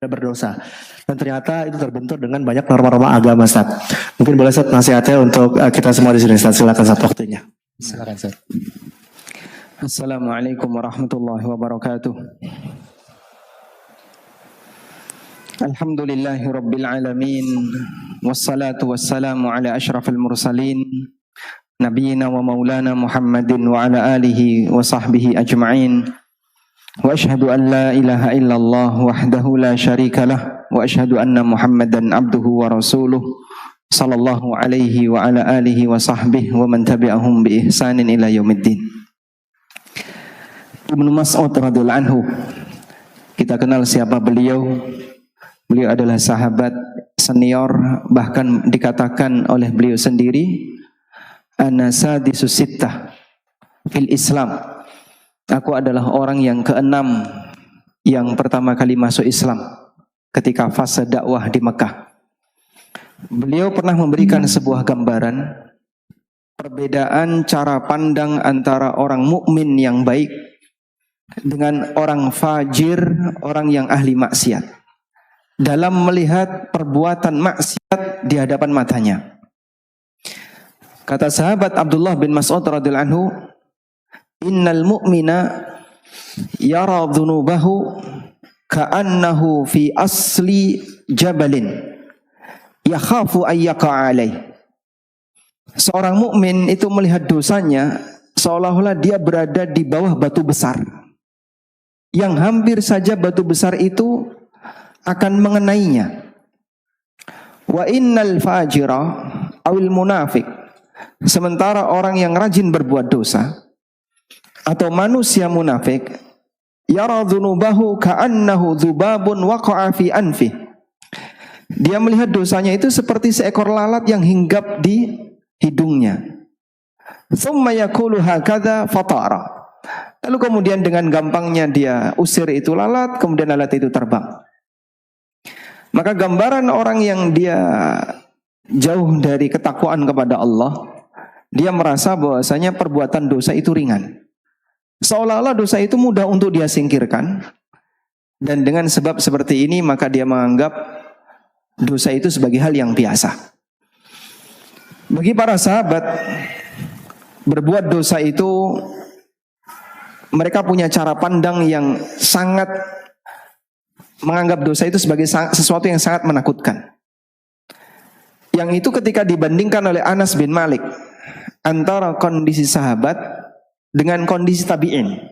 berdosa. Dan ternyata itu terbentur dengan banyak norma-norma agama, Ustaz. Mungkin boleh Ustaz nasihatnya untuk kita semua di sini, Ustaz. Silakan Ustaz waktunya. Silakan Ustaz. Assalamualaikum warahmatullahi wabarakatuh. Alhamdulillahi rabbil alamin. Wassalatu wassalamu ala asyrafil mursalin. Nabiyyina wa maulana Muhammadin wa ala alihi wa sahbihi ajma'in. Wa ashhadu an la ilaha illallah wahdahu la syarika lah. Wa ashhadu anna Muhammadan abduhu wa rasuluh. Sallallahu alaihi wa ala alihi wa sahbihi wa man tabi'ahum bi ihsanin ila yaumiddin. Ibnu Mas'ud radhiyallahu anhu, kita kenal siapa beliau. Beliau adalah sahabat senior, bahkan dikatakan oleh beliau sendiri, ana sadisu sittah fil Islam. Aku adalah orang yang keenam yang pertama kali masuk Islam ketika fase dakwah di Mekah. Beliau pernah memberikan sebuah gambaran perbedaan cara pandang antara orang mukmin yang baik dengan orang fajir, orang yang ahli maksiat, dalam melihat perbuatan maksiat di hadapan matanya. Kata sahabat Abdullah bin Mas'ud radhiyallahu anhu, innal mu'mina yara dhunubahu ka'annahu fi asli jabalin yakhafu ayyaka alaih. Seorang mukmin itu melihat dosanya seolah-olah dia berada di bawah batu besar, yang hampir saja batu besar itu akan mengenainya. Wa innal fajira awil munafik, sementara orang yang rajin berbuat dosa atau manusia munafik, yara dhunubahu ka'annahu dhubabun waqa'a fi anfi. Dia melihat dosanya itu seperti seekor lalat yang hinggap di hidungnya. Thumma yaqulu hakadha fatara. Lalu kemudian dengan gampangnya dia usir itu lalat, kemudian lalat itu terbang. Maka gambaran orang yang dia jauh dari ketakwaan kepada Allah, dia merasa bahwasanya perbuatan dosa itu ringan. Seolah-olah dosa itu mudah untuk dia singkirkan. Dan dengan sebab seperti ini maka dia menganggap dosa itu sebagai hal yang biasa. Bagi para sahabat, berbuat dosa itu mereka punya cara pandang yang sangat menganggap dosa itu sebagai sesuatu yang sangat menakutkan. Yang itu ketika dibandingkan oleh Anas bin Malik antara kondisi sahabat dengan kondisi tabi'in.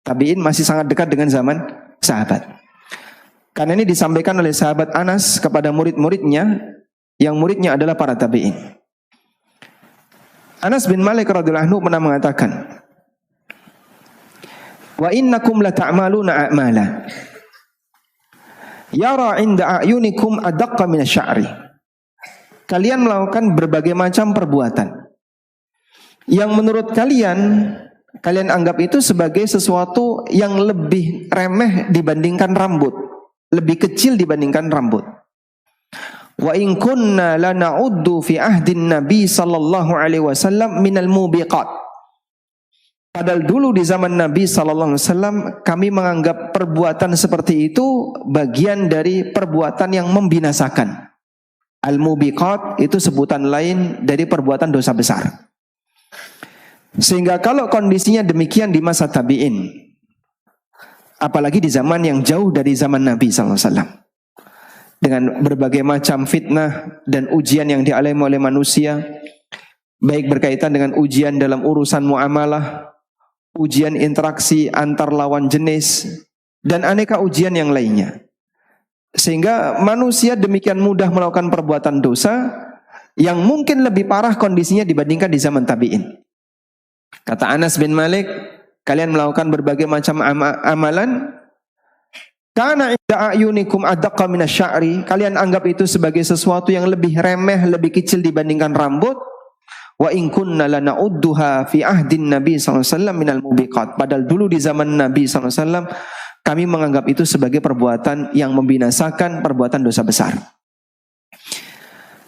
Tabi'in masih sangat dekat dengan zaman sahabat. Karena ini disampaikan oleh sahabat Anas kepada murid-muridnya, yang muridnya adalah para tabi'in. Anas bin Malik radhiyallahu anhu pernah mengatakan, wa innakum la ta'maluna a'mala yara 'inda a'yunikum adaqqa min asy-sya'ri. Kalian melakukan berbagai macam perbuatan yang menurut kalian anggap itu sebagai sesuatu yang lebih remeh dibandingkan rambut, lebih kecil dibandingkan rambut. Wa in kunna lana'uddu fi ahdin Nabi sallallahu alaihi wasallam minal mubiqat. Padahal dulu di zaman Nabi sallallahu alaihi wasallam kami menganggap perbuatan seperti itu bagian dari perbuatan yang membinasakan. Al-mubiqat itu sebutan lain dari perbuatan dosa besar. Sehingga kalau kondisinya demikian di masa tabi'in, apalagi di zaman yang jauh dari zaman Nabi sallallahu alaihi wasallam, dengan berbagai macam fitnah dan ujian yang dialami oleh manusia, baik berkaitan dengan ujian dalam urusan muamalah, ujian interaksi antar lawan jenis, dan aneka ujian yang lainnya. Sehingga manusia demikian mudah melakukan perbuatan dosa yang mungkin lebih parah kondisinya dibandingkan di zaman tabi'in. Kata Anas bin Malik, kalian melakukan berbagai macam amalan, kana inda a'yunikum adaqqa minasy-sya'ri, kalian anggap itu sebagai sesuatu yang lebih remeh, lebih kecil dibandingkan rambut. Wa in kunna lana'udduha fi ahdin Nabi sallallahu alaihi wasallam minal mubiqat. Padahal dulu di zaman Nabi sallallahu alaihi wasallam kami menganggap itu sebagai perbuatan yang membinasakan, perbuatan dosa besar.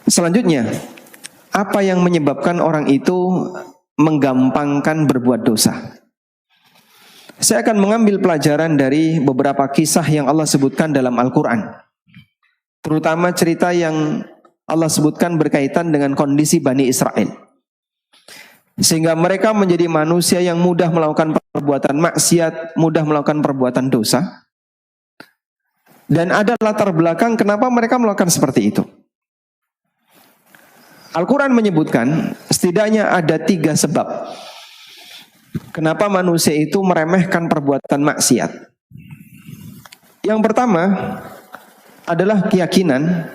Selanjutnya, apa yang menyebabkan orang itu menggampangkan berbuat dosa? Saya akan mengambil pelajaran dari beberapa kisah yang Allah sebutkan dalam Al-Quran. Terutama cerita yang Allah sebutkan berkaitan dengan kondisi Bani Israel. Sehingga mereka menjadi manusia yang mudah melakukan perbuatan maksiat, mudah melakukan perbuatan dosa. Dan ada latar belakang kenapa mereka melakukan seperti itu. Al-Quran menyebutkan setidaknya ada 3 sebab kenapa manusia itu meremehkan perbuatan maksiat. Yang pertama adalah keyakinan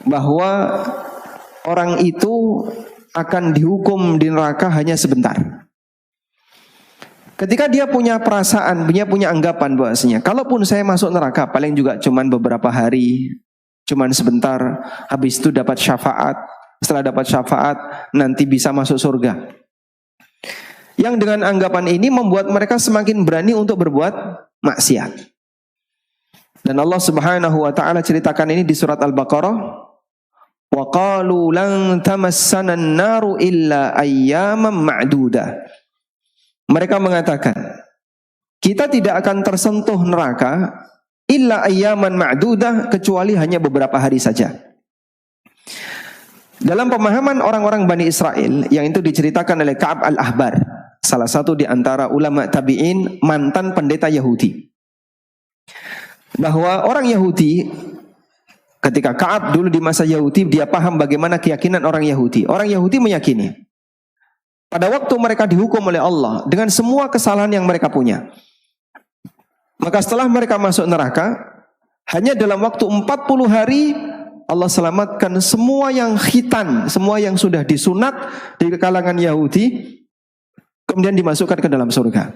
bahwa orang itu akan dihukum di neraka hanya sebentar. Ketika dia punya perasaan, dia punya anggapan bahwasanya kalaupun saya masuk neraka paling juga cuman beberapa hari, cuman sebentar, habis itu dapat syafaat. Setelah dapat syafaat nanti bisa masuk surga. Yang dengan anggapan ini membuat mereka semakin berani untuk berbuat maksiat. Dan Allah Subhanahu wa taala ceritakan ini di surat Al-Baqarah. Wa qalu lan tamassana an-naru illa ayyaman ma'dudah. Mereka mengatakan, kita tidak akan tersentuh neraka illa ayyaman ma'dudah, kecuali hanya beberapa hari saja. Dalam pemahaman orang-orang Bani Israel yang itu diceritakan oleh Ka'ab al-Ahbar, salah satu di antara ulama tabi'in, mantan pendeta Yahudi, bahwa orang Yahudi, ketika Ka'ab dulu di masa Yahudi, dia paham bagaimana keyakinan orang Yahudi. Orang Yahudi meyakini pada waktu mereka dihukum oleh Allah dengan semua kesalahan yang mereka punya, maka setelah mereka masuk neraka, hanya dalam waktu 40 hari Allah selamatkan semua yang khitan, semua yang sudah disunat di kalangan Yahudi, kemudian dimasukkan ke dalam surga.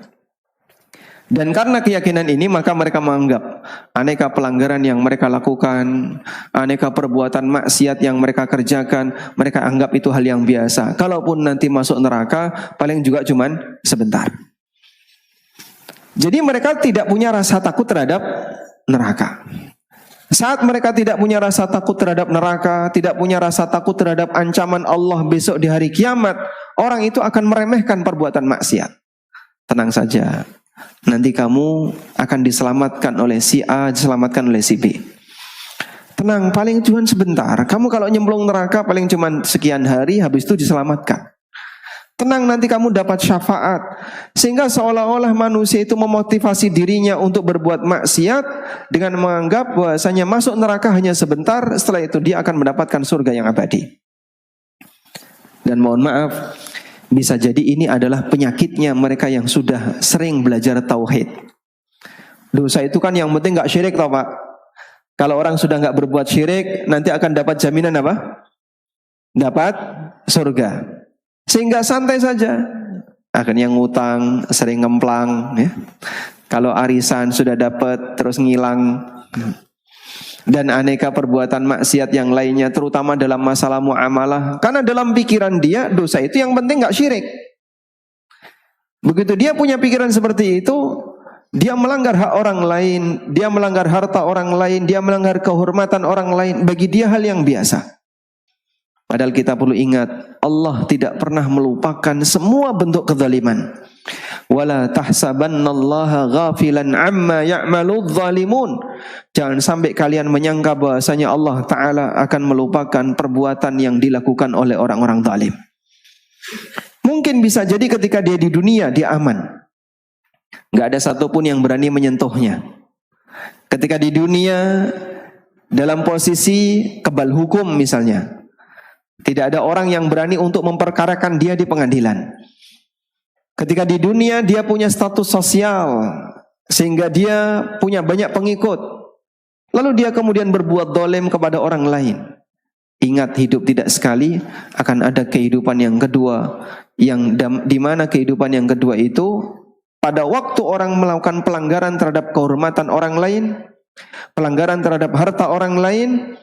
Dan karena keyakinan ini, maka mereka menganggap aneka pelanggaran yang mereka lakukan, aneka perbuatan maksiat yang mereka kerjakan, mereka anggap itu hal yang biasa. Kalaupun nanti masuk neraka, paling juga cuman sebentar. Jadi mereka tidak punya rasa takut terhadap neraka. Saat mereka tidak punya rasa takut terhadap neraka, tidak punya rasa takut terhadap ancaman Allah besok di hari kiamat, orang itu akan meremehkan perbuatan maksiat. Tenang saja, nanti kamu akan diselamatkan oleh si A, diselamatkan oleh si B. Tenang, paling cuma sebentar. Kamu kalau nyemplung neraka paling cuma sekian hari, habis itu diselamatkan. Tenang, nanti kamu dapat syafaat. Sehingga seolah-olah manusia itu memotivasi dirinya untuk berbuat maksiat dengan menganggap bahwasanya masuk neraka hanya sebentar, setelah itu dia akan mendapatkan surga yang abadi. Dan mohon maaf, bisa jadi ini adalah penyakitnya mereka yang sudah sering belajar tauhid. Dosa itu kan yang penting gak syirik toh Pak. Kalau orang sudah gak berbuat syirik, nanti akan dapat jaminan apa? Dapat surga. Sehingga santai saja. Akhirnya ngutang, sering ngemplang ya. Kalau arisan sudah dapat terus ngilang. Dan aneka perbuatan maksiat yang lainnya, terutama dalam masalah muamalah. Karena dalam pikiran dia dosa itu yang penting gak syirik. Begitu dia punya pikiran seperti itu, dia melanggar hak orang lain, dia melanggar harta orang lain, dia melanggar kehormatan orang lain. Bagi dia hal yang biasa. Padahal kita perlu ingat, Allah tidak pernah melupakan semua bentuk kezaliman. Wala tahsabannallaha ghafilan amma ya'maludz zalimun. Jangan sampai kalian menyangka bahwasanya Allah Ta'ala akan melupakan perbuatan yang dilakukan oleh orang-orang zalim. Mungkin bisa jadi ketika dia di dunia dia aman, gak ada satupun yang berani menyentuhnya. Ketika di dunia dalam posisi kebal hukum misalnya, tidak ada orang yang berani untuk memperkarakan dia di pengadilan. Ketika di dunia dia punya status sosial, sehingga dia punya banyak pengikut, lalu dia kemudian berbuat zalim kepada orang lain. Ingat, hidup tidak sekali, akan ada kehidupan yang kedua, yang di mana kehidupan yang kedua itu pada waktu orang melakukan pelanggaran terhadap kehormatan orang lain, pelanggaran terhadap harta orang lain.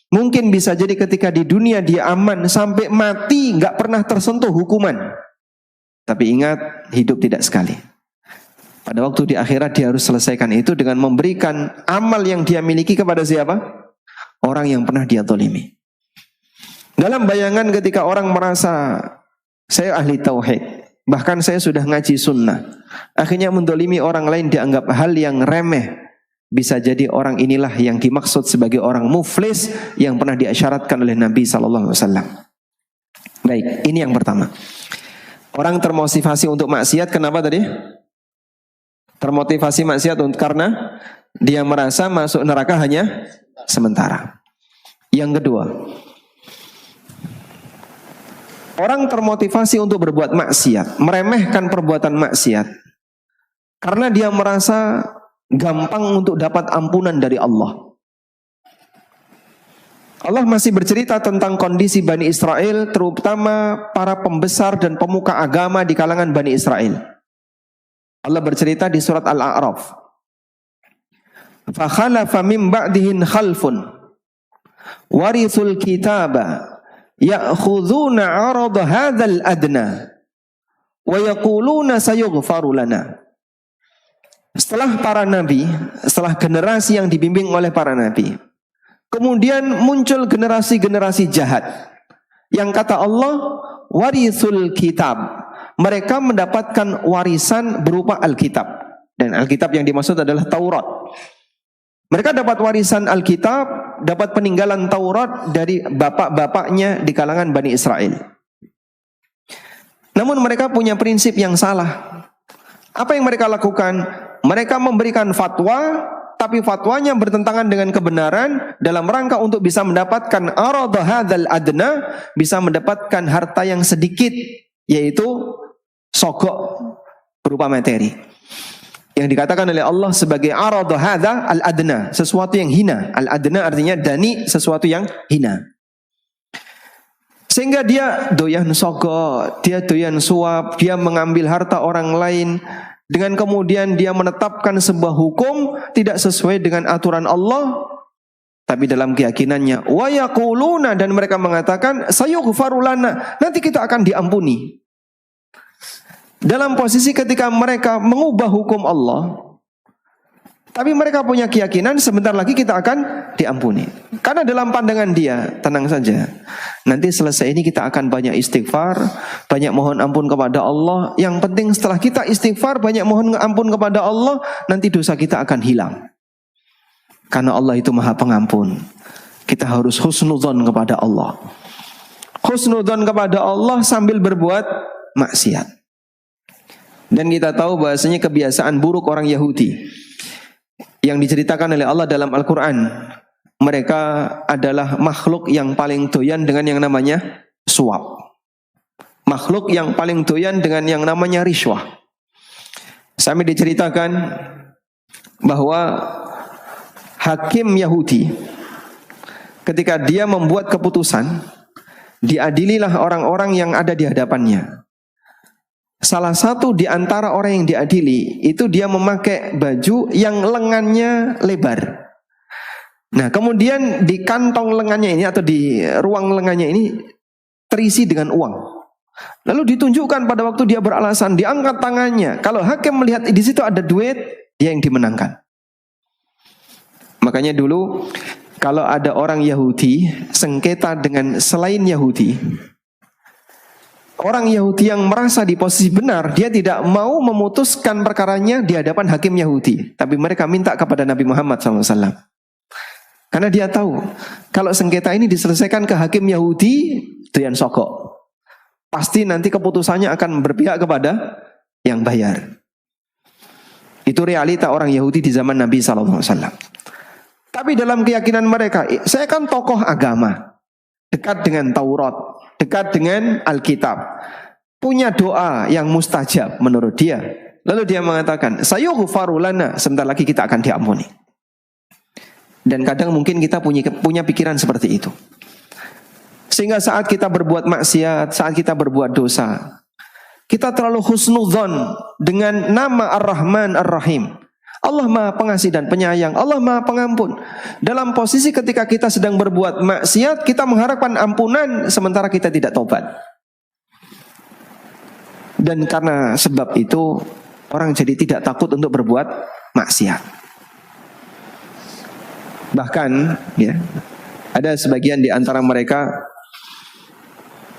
Mungkin bisa jadi ketika di dunia dia aman sampai mati nggak pernah tersentuh hukuman. Tapi ingat, hidup tidak sekali. Pada waktu di akhirat dia harus selesaikan itu dengan memberikan amal yang dia miliki kepada siapa? Orang yang pernah dia zalimi. Dalam bayangan ketika orang merasa saya ahli tauhid, bahkan saya sudah ngaji sunnah, akhirnya mendolimi orang lain dianggap hal yang remeh. Bisa jadi orang inilah yang dimaksud sebagai orang muflis yang pernah diisyaratkan oleh Nabi SAW. Baik, ini yang pertama. Orang termotivasi untuk maksiat, kenapa tadi? Termotivasi maksiat karena dia merasa masuk neraka hanya sementara. Yang kedua, orang termotivasi untuk berbuat maksiat, meremehkan perbuatan maksiat, karena dia merasa gampang untuk dapat ampunan dari Allah. Allah masih bercerita tentang kondisi Bani Israel, terutama para pembesar dan pemuka agama di kalangan Bani Israel. Allah bercerita di surat Al-A'raf. فَخَلَفَ مِنْ بَعْدِهِنْ خَلْفٌ وَرِثُوا الْكِتَابَ يَأْخُذُونَ عَرَضَ هَذَا الْأَدْنَى وَيَقُولُونَ سَيُغْفَرُ لَنَا. Setelah para nabi, setelah generasi yang dibimbing oleh para nabi, kemudian muncul generasi-generasi jahat yang kata Allah warisul kitab, mereka mendapatkan warisan berupa Alkitab, dan Alkitab yang dimaksud adalah Taurat. Mereka dapat warisan Alkitab, dapat peninggalan Taurat dari bapak-bapaknya di kalangan Bani Israel. Namun mereka punya prinsip yang salah. Apa yang mereka lakukan? Mereka memberikan fatwa, tapi fatwanya bertentangan dengan kebenaran dalam rangka untuk bisa mendapatkan aradha hadzal adna, bisa mendapatkan harta yang sedikit, yaitu sogok berupa materi. Yang dikatakan oleh Allah sebagai aradha hadza al adna, sesuatu yang hina. Al adna artinya dani, sesuatu yang hina. Sehingga dia doyan sogok, dia doyan suap, dia mengambil harta orang lain. Dengan kemudian dia menetapkan sebuah hukum tidak sesuai dengan aturan Allah, tapi dalam keyakinannya wa yaquluna, dan mereka mengatakan sayughfaru lana, nanti kita akan diampuni. Dalam posisi ketika mereka mengubah hukum Allah, tapi mereka punya keyakinan sebentar lagi kita akan diampuni. Karena dalam pandangan dia, tenang saja, nanti selesai ini kita akan banyak istighfar, banyak mohon ampun kepada Allah. Yang penting setelah kita istighfar, banyak mohon ampun kepada Allah, nanti dosa kita akan hilang. Karena Allah itu Maha Pengampun. Kita harus husnudzon kepada Allah. Husnudzon kepada Allah sambil berbuat maksiat. Dan kita tahu bahasanya kebiasaan buruk orang Yahudi yang diceritakan oleh Allah dalam Al-Quran, mereka adalah makhluk yang paling doyan dengan yang namanya suap. Makhluk yang paling doyan dengan yang namanya riswah. Sampai diceritakan bahwa hakim Yahudi ketika dia membuat keputusan, diadililah orang-orang yang ada di hadapannya. Salah satu di antara orang yang diadili itu dia memakai baju yang lengannya lebar. Nah, kemudian di kantong lengannya ini atau di ruang lengannya ini terisi dengan uang. Lalu ditunjukkan pada waktu dia beralasan, diangkat tangannya. Kalau hakim melihat di situ ada duit, dia yang dimenangkan. Makanya dulu kalau ada orang Yahudi sengketa dengan selain Yahudi, orang Yahudi yang merasa di posisi benar, dia tidak mau memutuskan perkaranya di hadapan hakim Yahudi, tapi mereka minta kepada Nabi Muhammad SAW. Karena dia tahu, kalau sengketa ini diselesaikan ke hakim Yahudi, doyan sogok, pasti nanti keputusannya akan berpihak kepada yang bayar. Itu realita orang Yahudi di zaman Nabi SAW. Tapi dalam keyakinan mereka, saya kan tokoh agama, dekat dengan Taurat, dekat dengan Alkitab, punya doa yang mustajab menurut dia. Lalu dia mengatakan, sayughfaru lana, sebentar lagi kita akan diampuni. Dan kadang mungkin kita punya pikiran seperti itu. Sehingga saat kita berbuat maksiat, saat kita berbuat dosa, kita terlalu husnudzon dengan nama Ar-Rahman Ar-Rahim. Allah Maha Pengasih dan Penyayang, Allah Maha Pengampun. Dalam posisi ketika kita sedang berbuat maksiat, kita mengharapkan ampunan sementara kita tidak tobat. Dan karena sebab itu orang jadi tidak takut untuk berbuat maksiat. Bahkan ya, ada sebagian di antara mereka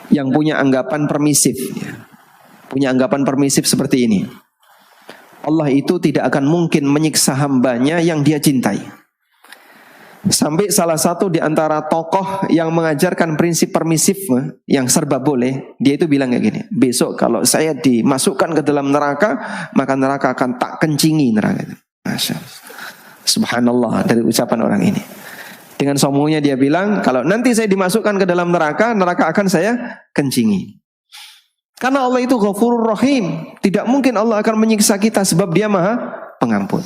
yang punya anggapan permisif, ya. Punya anggapan permisif seperti ini. Allah itu tidak akan mungkin menyiksa hambanya yang dia cintai. Sampai salah satu di antara tokoh yang mengajarkan prinsip permisif yang serba boleh, dia itu bilang kayak gini, besok kalau saya dimasukkan ke dalam neraka, maka neraka akan tak kencingi neraka itu. Masya Allah. Subhanallah dari ucapan orang ini. Dengan sombongnya dia bilang, kalau nanti saya dimasukkan ke dalam neraka, neraka akan saya kencingi. Karena Allah itu Ghafurur Rahim, tidak mungkin Allah akan menyiksa kita sebab Dia Maha Pengampun.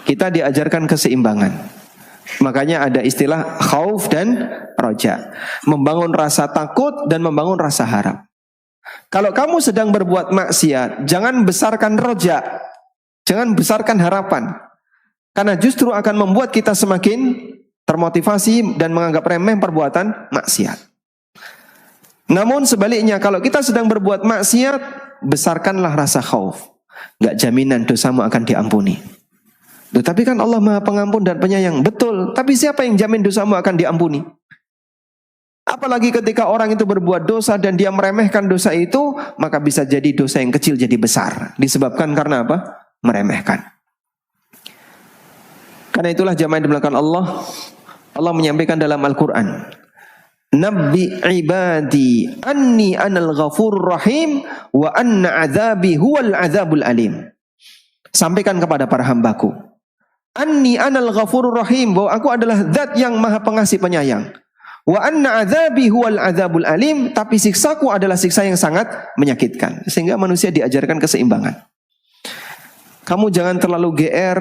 Kita diajarkan keseimbangan. Makanya ada istilah khauf dan roja. Membangun rasa takut dan membangun rasa harap. Kalau kamu sedang berbuat maksiat, jangan besarkan roja. Jangan besarkan harapan. Karena justru akan membuat kita semakin termotivasi dan menganggap remeh perbuatan maksiat. Namun sebaliknya, kalau kita sedang berbuat maksiat, besarkanlah rasa khauf. Gak jaminan dosamu akan diampuni. Tetapi kan Allah Maha Pengampun dan Penyayang. Betul, tapi siapa yang jamin dosamu akan diampuni? Apalagi ketika orang itu berbuat dosa dan dia meremehkan dosa itu, maka bisa jadi dosa yang kecil jadi besar. Disebabkan karena apa? Meremehkan. Karena itulah jamaah yang dimulakan Allah, Allah menyampaikan dalam Al-Quran, Nabbi ibadi anni anal ghafurur rahim wa anna azabi huwal azabul alim. Sampaikan kepada para hambaku, Anni anal ghafurur rahim, bahwa aku adalah zat yang maha pengasih penyayang. Wa anna azabi huwal azabul alim, tapi siksaku adalah siksa yang sangat menyakitkan. Sehingga manusia diajarkan keseimbangan. Kamu jangan terlalu GR,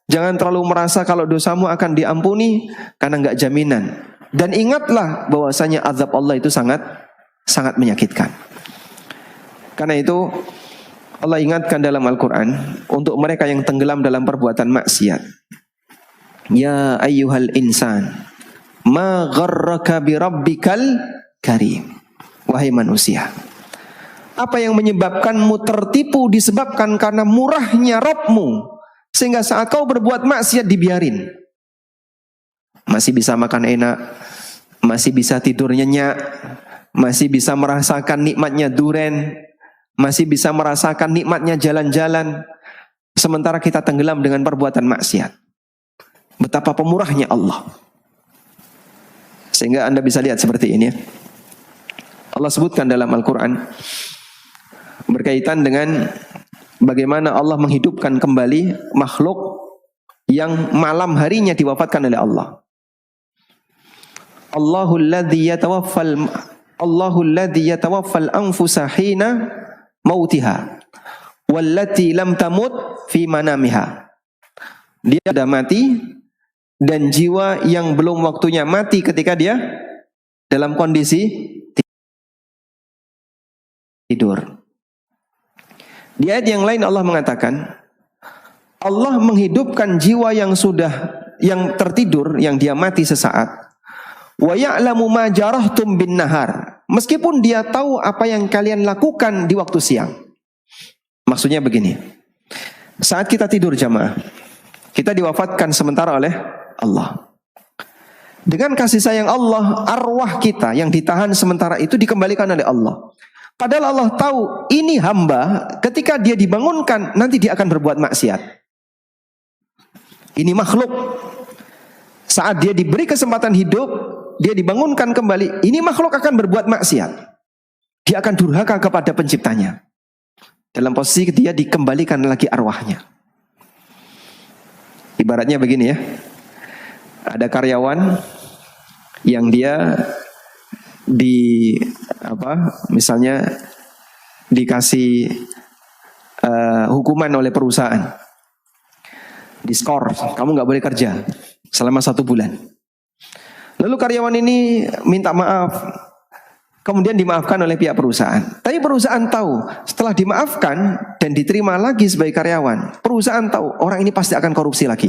jangan terlalu merasa kalau dosamu akan diampuni, karena enggak jaminan. Dan ingatlah bahwasanya azab Allah itu sangat menyakitkan. Karena itu Allah ingatkan dalam Al-Quran untuk mereka yang tenggelam dalam perbuatan maksiat. Ya ayyuhal insan, ma gharraka bi rabbikal karim. Wahai manusia, apa yang menyebabkanmu tertipu disebabkan karena murahnya Rabbmu, sehingga saat kau berbuat maksiat dibiarin. Masih bisa makan enak, masih bisa tidur nyenyak, masih bisa merasakan nikmatnya duren, masih bisa merasakan nikmatnya jalan-jalan, sementara kita tenggelam dengan perbuatan maksiat. Betapa pemurahnya Allah. Sehingga Anda bisa lihat seperti ini. Allah sebutkan dalam Al-Quran berkaitan dengan bagaimana Allah menghidupkan kembali makhluk yang malam harinya diwafatkan oleh Allah. Allahul ladzi yatawaffal anfusa hina mautiha wallati lam tamut fi manamiha. Dia sudah mati dan jiwa yang belum waktunya mati ketika dia dalam kondisi tidur. Di ayat yang lain Allah mengatakan, Allah menghidupkan jiwa yang tertidur, yang dia mati sesaat. Wa ya'lamu ma jarahtum bin nahar. Meskipun dia tahu apa yang kalian lakukan di waktu siang. Maksudnya begini. Saat kita tidur jamaah, kita diwafatkan sementara oleh Allah. Dengan kasih sayang Allah, arwah kita yang ditahan sementara itu dikembalikan oleh Allah. Padahal Allah tahu ini hamba ketika dia dibangunkan nanti dia akan berbuat maksiat. Ini makhluk. Saat dia diberi kesempatan hidup, dia dibangunkan kembali, ini makhluk akan berbuat maksiat. Dia akan durhaka kepada penciptanya. Dalam posisi dia dikembalikan lagi arwahnya. Ibaratnya begini ya. Ada karyawan yang dia misalnya dikasih hukuman oleh perusahaan. Diskor, kamu nggak boleh kerja selama 1 bulan. Lalu karyawan ini minta maaf, kemudian dimaafkan oleh pihak perusahaan. Tapi perusahaan tahu, setelah dimaafkan dan diterima lagi sebagai karyawan, perusahaan tahu orang ini pasti akan korupsi lagi,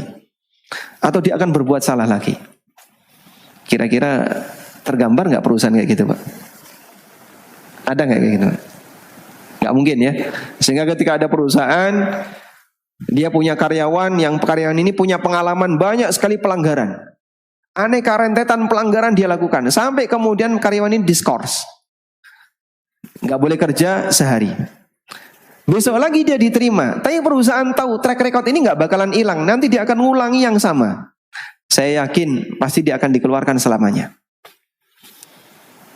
atau dia akan berbuat salah lagi. Kira-kira tergambar nggak perusahaan kayak gitu, Pak? Ada nggak kayak gitu, Pak? Nggak mungkin ya. Sehingga ketika ada perusahaan, dia punya karyawan ini punya pengalaman banyak sekali pelanggaran. Aneka rentetan pelanggaran dia lakukan. Sampai kemudian karyawan ini diskors. Nggak boleh kerja sehari. Besok lagi dia diterima. Tapi perusahaan tahu track record ini nggak bakalan hilang. Nanti dia akan ngulangi yang sama. Saya yakin pasti dia akan dikeluarkan selamanya.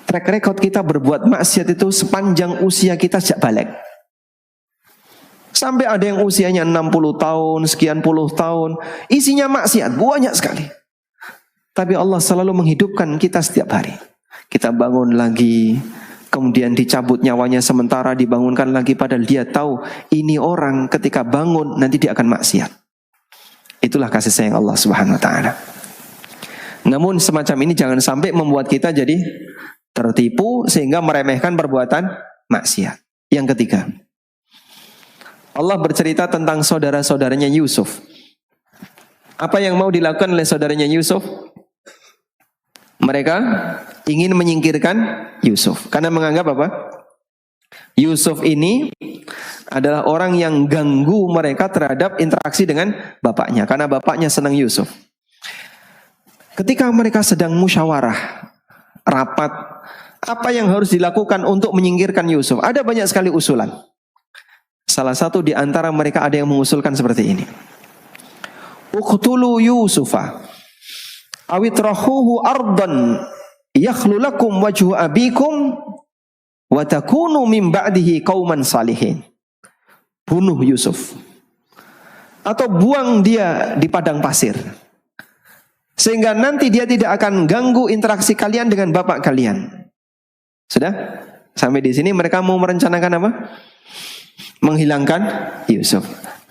Track record kita berbuat maksiat itu sepanjang usia kita sejak balik. Sampai ada yang usianya 60 tahun, sekian puluh tahun, isinya maksiat banyak sekali. Tapi Allah selalu menghidupkan kita setiap hari. Kita bangun lagi, kemudian dicabut nyawanya sementara, dibangunkan lagi, padahal dia tahu ini orang ketika bangun nanti dia akan maksiat. Itulah kasih sayang Allah Subhanahu wa taala. Namun semacam ini jangan sampai membuat kita jadi tertipu sehingga meremehkan perbuatan maksiat. Yang ketiga, Allah bercerita tentang saudara-saudaranya Yusuf. Apa yang mau dilakukan oleh saudaranya Yusuf? Mereka ingin menyingkirkan Yusuf karena menganggap apa? Yusuf ini adalah orang yang ganggu mereka terhadap interaksi dengan bapaknya karena bapaknya senang Yusuf. Ketika mereka sedang musyawarah, rapat, apa yang harus dilakukan untuk menyingkirkan Yusuf? Ada banyak sekali usulan. Salah satu di antara mereka ada yang mengusulkan seperti ini. Uqtulu Yusufa awitrahuhu ardan yakhlu lakum wajhu abikum wa takunu min ba'dihi qauman salihin. Bunuh Yusuf atau buang dia di padang pasir sehingga nanti dia tidak akan ganggu interaksi kalian dengan bapak kalian. Sudah? Sampai di sini mereka mau merencanakan apa? Menghilangkan Yusuf.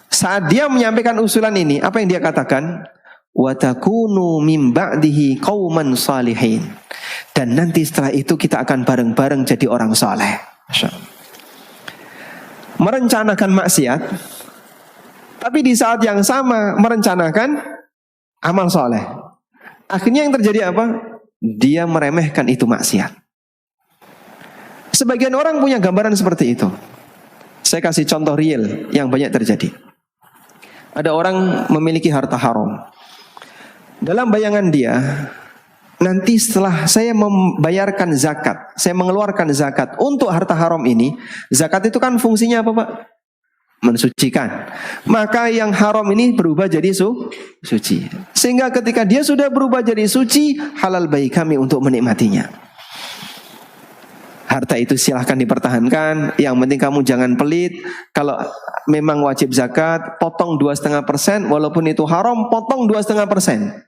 Saat dia menyampaikan usulan ini, apa yang dia katakan? Wa takunu min ba'dihi qauman salihin. Dan nanti setelah itu kita akan bareng-bareng jadi orang saleh. Merencanakan maksiat, tapi di saat yang sama merencanakan amal saleh. Akhirnya yang terjadi apa? Dia meremehkan itu maksiat. Sebagian orang punya gambaran seperti itu. Saya kasih contoh real yang banyak terjadi. Ada orang memiliki harta haram. Dalam bayangan dia, nanti setelah saya membayarkan zakat, saya mengeluarkan zakat untuk harta haram ini, zakat itu kan fungsinya apa Pak? Mensucikan. Maka yang haram ini berubah jadi suci. Sehingga ketika dia sudah berubah jadi suci, halal bagi kami untuk menikmatinya. Harta itu silahkan dipertahankan. Yang penting kamu jangan pelit. Kalau memang wajib zakat, potong 2,5%. Walaupun itu haram, potong 2,5%.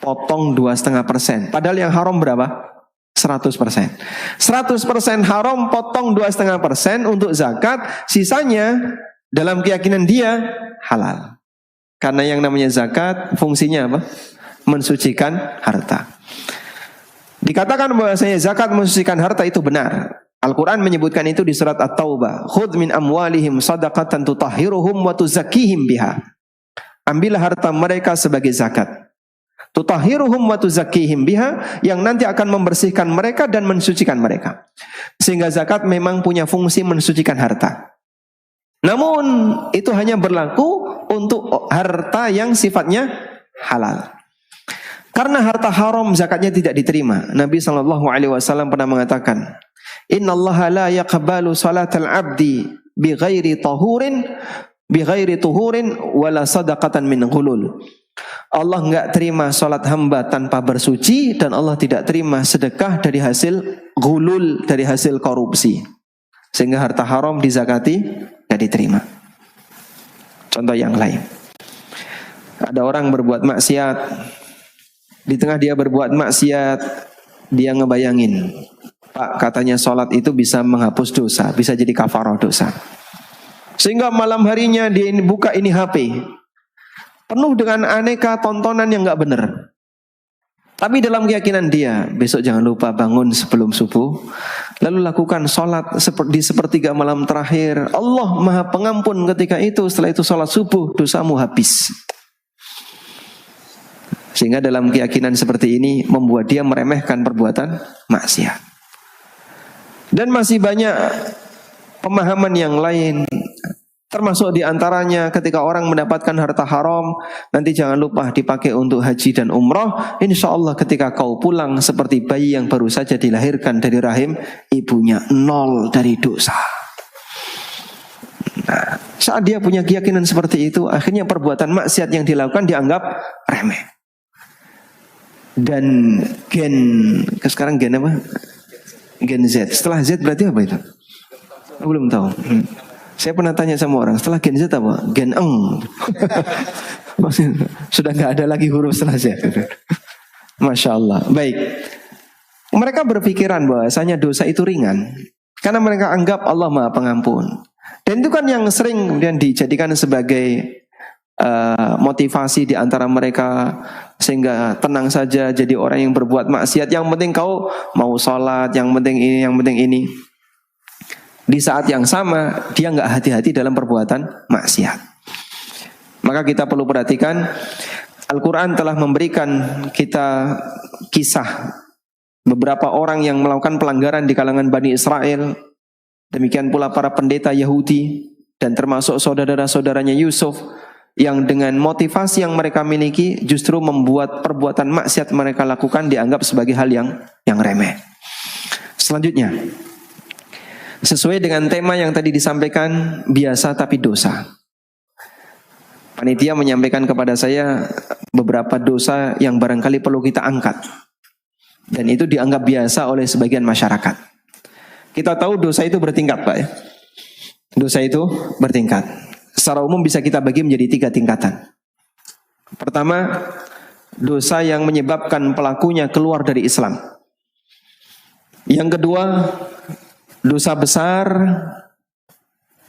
Potong 2,5%. Padahal yang haram berapa? 100%. 100% haram, potong 2,5% untuk zakat. Sisanya dalam keyakinan dia halal. Karena yang namanya zakat fungsinya apa? Mensucikan harta. Dikatakan bahwasanya zakat mensucikan harta itu benar. Al-Quran menyebutkan itu di surat At-Taubah. Khudh min amwalihim sadaqatan tutahhiruhum wa tuzakkihim biha. Ambillah harta mereka sebagai zakat. Tutahhiruhum wa tuzakkihim biha, yang nanti akan membersihkan mereka dan mensucikan mereka. Sehingga zakat memang punya fungsi mensucikan harta. Namun itu hanya berlaku untuk harta yang sifatnya halal. Karena harta haram zakatnya tidak diterima. Nabi SAW pernah mengatakan, Innallaha la yaqbalu salatal abdi bighairi tuhurin wala sadaqatan min ghulul. Allah enggak terima salat hamba tanpa bersuci, dan Allah tidak terima sedekah dari hasil ghulul, dari hasil korupsi. Sehingga harta haram dizakati tidak diterima. Contoh yang lain. Ada orang berbuat maksiat. Di tengah dia berbuat maksiat, dia ngebayangin, Pak, katanya sholat itu bisa menghapus dosa, bisa jadi kafarah dosa. Sehingga malam harinya dia buka ini HP, penuh dengan aneka tontonan yang gak benar. Tapi dalam keyakinan dia, besok jangan lupa bangun sebelum subuh, lalu lakukan sholat di sepertiga malam terakhir. Allah Maha Pengampun ketika itu. Setelah itu sholat subuh, dosamu habis. Sehingga dalam keyakinan seperti ini membuat dia meremehkan perbuatan maksiat. Dan masih banyak pemahaman yang lain. Termasuk diantaranya ketika orang mendapatkan harta haram, nanti jangan lupa dipakai untuk haji dan umroh. Insya Allah ketika kau pulang seperti bayi yang baru saja dilahirkan dari rahim ibunya, nol dari dosa. Saat dia punya keyakinan seperti itu, akhirnya perbuatan maksiat yang dilakukan dianggap remeh. Dan sekarang gen apa? Gen Z. Setelah Z berarti apa itu? Belum tahu. Saya pernah tanya sama orang, setelah Gen Z apa? Gen Eng. Sudah nggak ada lagi huruf setelah Z. Masya Allah. Baik. Mereka berpikiran bahwasanya dosa itu ringan, karena mereka anggap Allah Maha Pengampun. Dan itu kan yang sering kemudian dijadikan sebagai motivasi di antara mereka, sehingga tenang saja jadi orang yang berbuat maksiat. Yang penting kau mau sholat, yang penting ini, yang penting ini. Di saat yang sama dia nggak hati-hati dalam perbuatan maksiat. Maka kita perlu perhatikan, Al-Quran telah memberikan kita kisah beberapa orang yang melakukan pelanggaran di kalangan Bani Israel. Demikian pula para pendeta Yahudi dan termasuk saudara-saudaranya Yusuf, yang dengan motivasi yang mereka miliki justru membuat perbuatan maksiat mereka lakukan dianggap sebagai hal yang remeh. Selanjutnya, sesuai dengan tema yang tadi disampaikan, biasa tapi dosa. Panitia menyampaikan kepada saya beberapa dosa yang barangkali perlu kita angkat, dan itu dianggap biasa oleh sebagian masyarakat. Kita tahu dosa itu bertingkat, Pak ya. Dosa itu bertingkat. Secara umum bisa kita bagi menjadi 3 tingkatan. Pertama, dosa yang menyebabkan pelakunya keluar dari Islam. Yang kedua, dosa besar,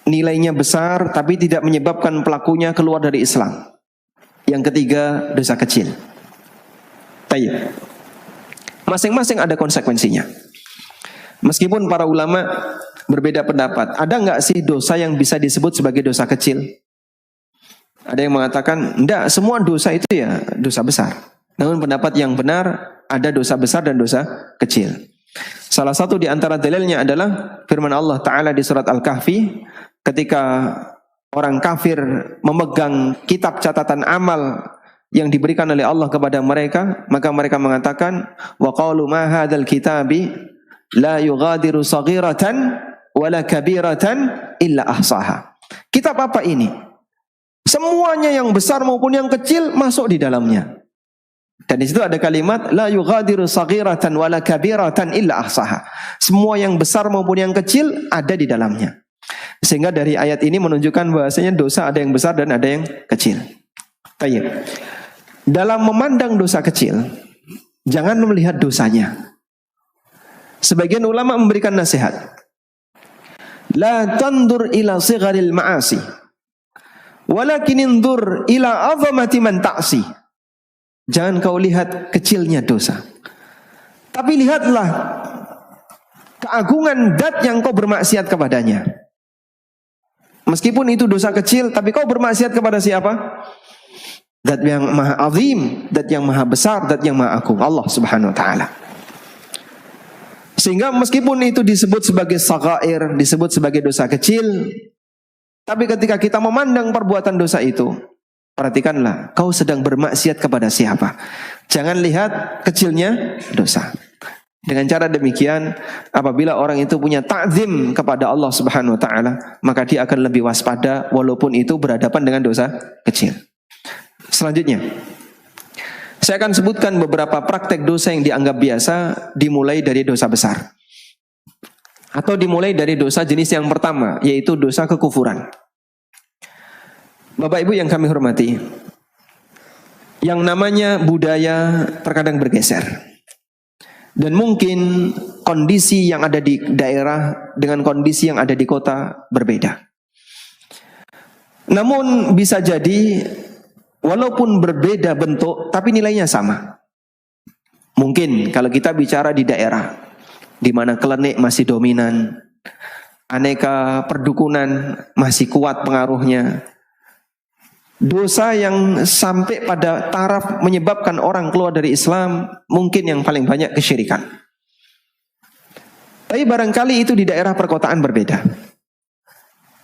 nilainya besar, tapi tidak menyebabkan pelakunya keluar dari Islam. Yang ketiga, dosa kecil. Baik. Masing-masing ada konsekuensinya. Meskipun para ulama berbeda pendapat, ada nggak sih dosa yang bisa disebut sebagai dosa kecil? Ada yang mengatakan, enggak, semua dosa itu ya dosa besar. Namun pendapat yang benar, ada dosa besar dan dosa kecil. Salah satu di antara dalilnya adalah firman Allah Ta'ala di surat Al-Kahfi, ketika orang kafir memegang kitab catatan amal yang diberikan oleh Allah kepada mereka, maka mereka mengatakan, wa qalu ma hadzal kitabi la yughadiru saghiratan wala kabiratan illa ahsaha. Kitab apa ini? Semuanya yang besar maupun yang kecil masuk di dalamnya. Dan di situ ada kalimat la yughadiru saghiratan wala kabiratan illa ahsaha. Semua yang besar maupun yang kecil ada di dalamnya. Sehingga dari ayat ini menunjukkan bahwasanya dosa ada yang besar dan ada yang kecil. Baik. Dalam memandang dosa kecil, jangan melihat dosanya. Sebagian ulama memberikan nasihat. La tandur ila sigharil ma'asi, walakin indur ila azamati man ta'si. Jangan kau lihat kecilnya dosa, tapi lihatlah keagungan zat yang kau bermaksiat kepadanya. Meskipun itu dosa kecil, tapi kau bermaksiat kepada siapa? Zat yang maha azim, zat yang maha besar, zat yang maha agung, Allah Subhanahu wa ta'ala. Sehingga meskipun itu disebut sebagai saghair, disebut sebagai dosa kecil, tapi ketika kita memandang perbuatan dosa itu, perhatikanlah, kau sedang bermaksiat kepada siapa. Jangan lihat kecilnya dosa. Dengan cara demikian, apabila orang itu punya ta'zim kepada Allah Subhanahu wa ta'ala, maka dia akan lebih waspada walaupun itu berhadapan dengan dosa kecil. Selanjutnya, saya akan sebutkan beberapa praktek dosa yang dianggap biasa, dimulai dari dosa besar. Atau dimulai dari dosa jenis yang pertama, yaitu dosa kekufuran. Bapak Ibu yang kami hormati, yang namanya budaya terkadang bergeser. Dan mungkin kondisi yang ada di daerah dengan kondisi yang ada di kota berbeda. Namun bisa jadi walaupun berbeda bentuk, tapi nilainya sama. Mungkin kalau kita bicara di daerah di mana klenik masih dominan, aneka perdukunan masih kuat pengaruhnya, dosa yang sampai pada taraf menyebabkan orang keluar dari Islam mungkin yang paling banyak kesyirikan. Tapi barangkali itu di daerah perkotaan berbeda.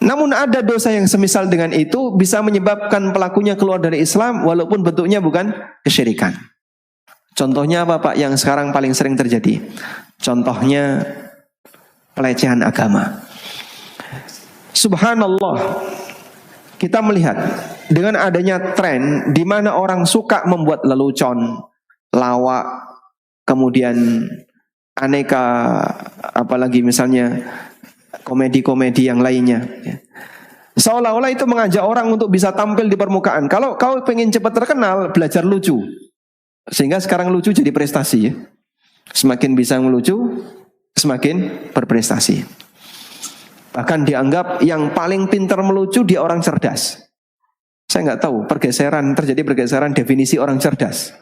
Namun ada dosa yang semisal dengan itu bisa menyebabkan pelakunya keluar dari Islam walaupun bentuknya bukan kesyirikan. Contohnya apa Pak yang sekarang paling sering terjadi? Contohnya pelecehan agama. Subhanallah. kita melihat dengan adanya tren di mana orang suka membuat lelucon, lawak, kemudian aneka apalagi misalnya komedi-komedi yang lainnya. Seolah-olah itu mengajak orang untuk bisa tampil di permukaan. Kalau kau pengen cepat terkenal, belajar lucu. Sehingga sekarang lucu jadi prestasi ya. Semakin bisa melucu, semakin berprestasi. Bahkan dianggap yang paling pintar melucu dia orang cerdas. Saya nggak tahu, terjadi pergeseran definisi orang cerdas.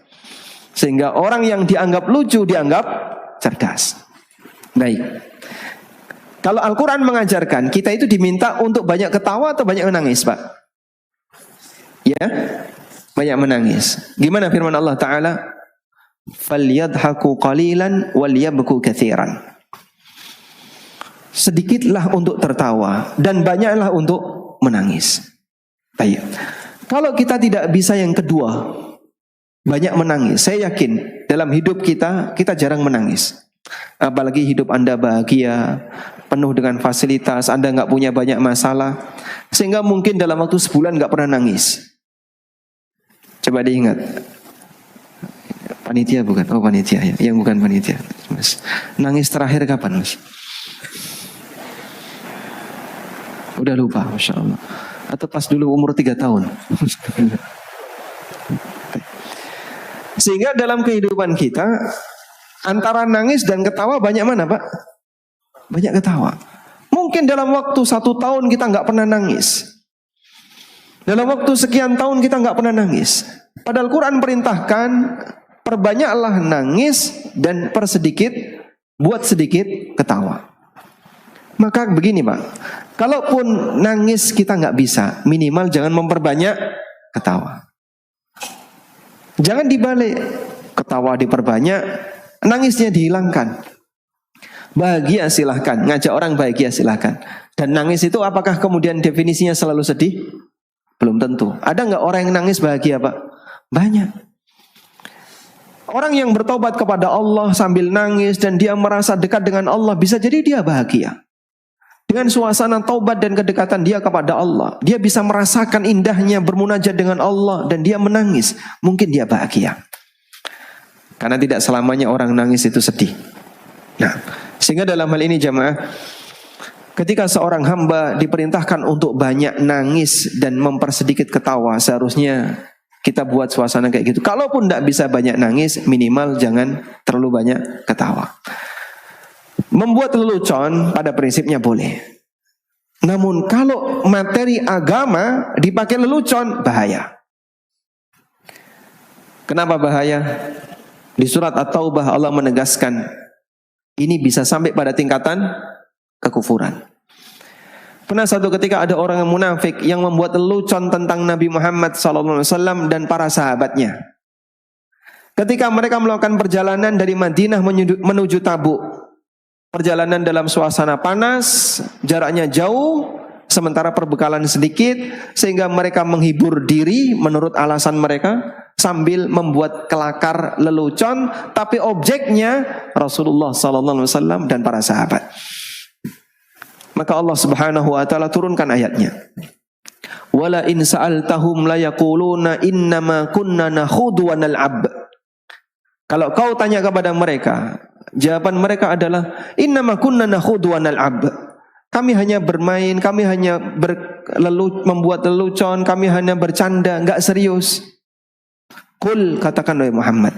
Sehingga orang yang dianggap lucu dianggap cerdas. Baik. Kalau Al-Quran mengajarkan, kita itu diminta untuk banyak ketawa atau banyak menangis, Pak? Ya, banyak menangis. Gimana firman Allah Ta'ala? فَلْيَضْحَكُوا قَلِيلًا وَلْيَبْكُوا كَثِيرًا. Sedikitlah untuk tertawa dan banyaklah untuk menangis. Baik. Kalau kita tidak bisa yang kedua, banyak menangis, saya yakin dalam hidup kita jarang menangis. Apalagi hidup Anda bahagia, penuh dengan fasilitas, Anda nggak punya banyak masalah, sehingga mungkin dalam waktu sebulan nggak pernah nangis. Coba diingat, panitia bukan? Oh panitia ya, yang bukan panitia. Mas, nangis terakhir kapan, Mas? Udah lupa, Masya Allah. Atau pas dulu umur 3 tahun. Sehingga dalam kehidupan kita antara nangis dan ketawa banyak mana, Pak? Banyak ketawa. Mungkin dalam waktu 1 tahun kita nggak pernah nangis. Dalam waktu sekian tahun kita nggak pernah nangis. Padahal Quran perintahkan perbanyaklah nangis dan buat sedikit ketawa. Maka begini, Pak, kalaupun nangis kita nggak bisa, minimal jangan memperbanyak ketawa. Jangan dibalik, ketawa diperbanyak, nangisnya dihilangkan. Bahagia silahkan, ngajak orang bahagia silahkan. Dan nangis itu apakah kemudian definisinya selalu sedih? Belum tentu. Ada nggak orang yang nangis bahagia, Pak? Banyak. Orang yang bertobat kepada Allah sambil nangis dan dia merasa dekat dengan Allah, bisa jadi dia bahagia. Dengan suasana taubat dan kedekatan dia kepada Allah, dia bisa merasakan indahnya bermunajat dengan Allah dan dia menangis. Mungkin dia bahagia. Karena tidak selamanya orang nangis itu sedih. Nah, sehingga dalam hal ini jamaah, ketika seorang hamba diperintahkan untuk banyak nangis dan mempersedikit ketawa, seharusnya kita buat suasana kayak gitu. Kalaupun tidak bisa banyak nangis, minimal jangan terlalu banyak ketawa. Membuat lelucon pada prinsipnya boleh. Namun kalau materi agama dipakai lelucon, bahaya. Kenapa bahaya? Di surat At-Taubah Allah menegaskan, ini bisa sampai pada tingkatan kekufuran. Pernah satu ketika ada orang yang munafik yang membuat lelucon tentang Nabi Muhammad SAW dan para sahabatnya. Ketika mereka melakukan perjalanan dari Madinah menuju Tabuk, perjalanan dalam suasana panas, jaraknya jauh, sementara perbekalan sedikit, sehingga mereka menghibur diri menurut alasan mereka sambil membuat kelakar lelucon, tapi objeknya Rasulullah SAW dan para sahabat. Maka Allah Subhanahu wa taala turunkan ayatnya. Wala in sa'altahum la yaquluna innama kunna nakhudu wa nal'ab. Kalau kau tanya kepada mereka, jawaban mereka adalah innama kunna nakhudu wa nal'ab. Kami hanya bermain, kami hanya membuat lelucon, kami hanya bercanda, enggak serius. Qul, katakan oleh Muhammad,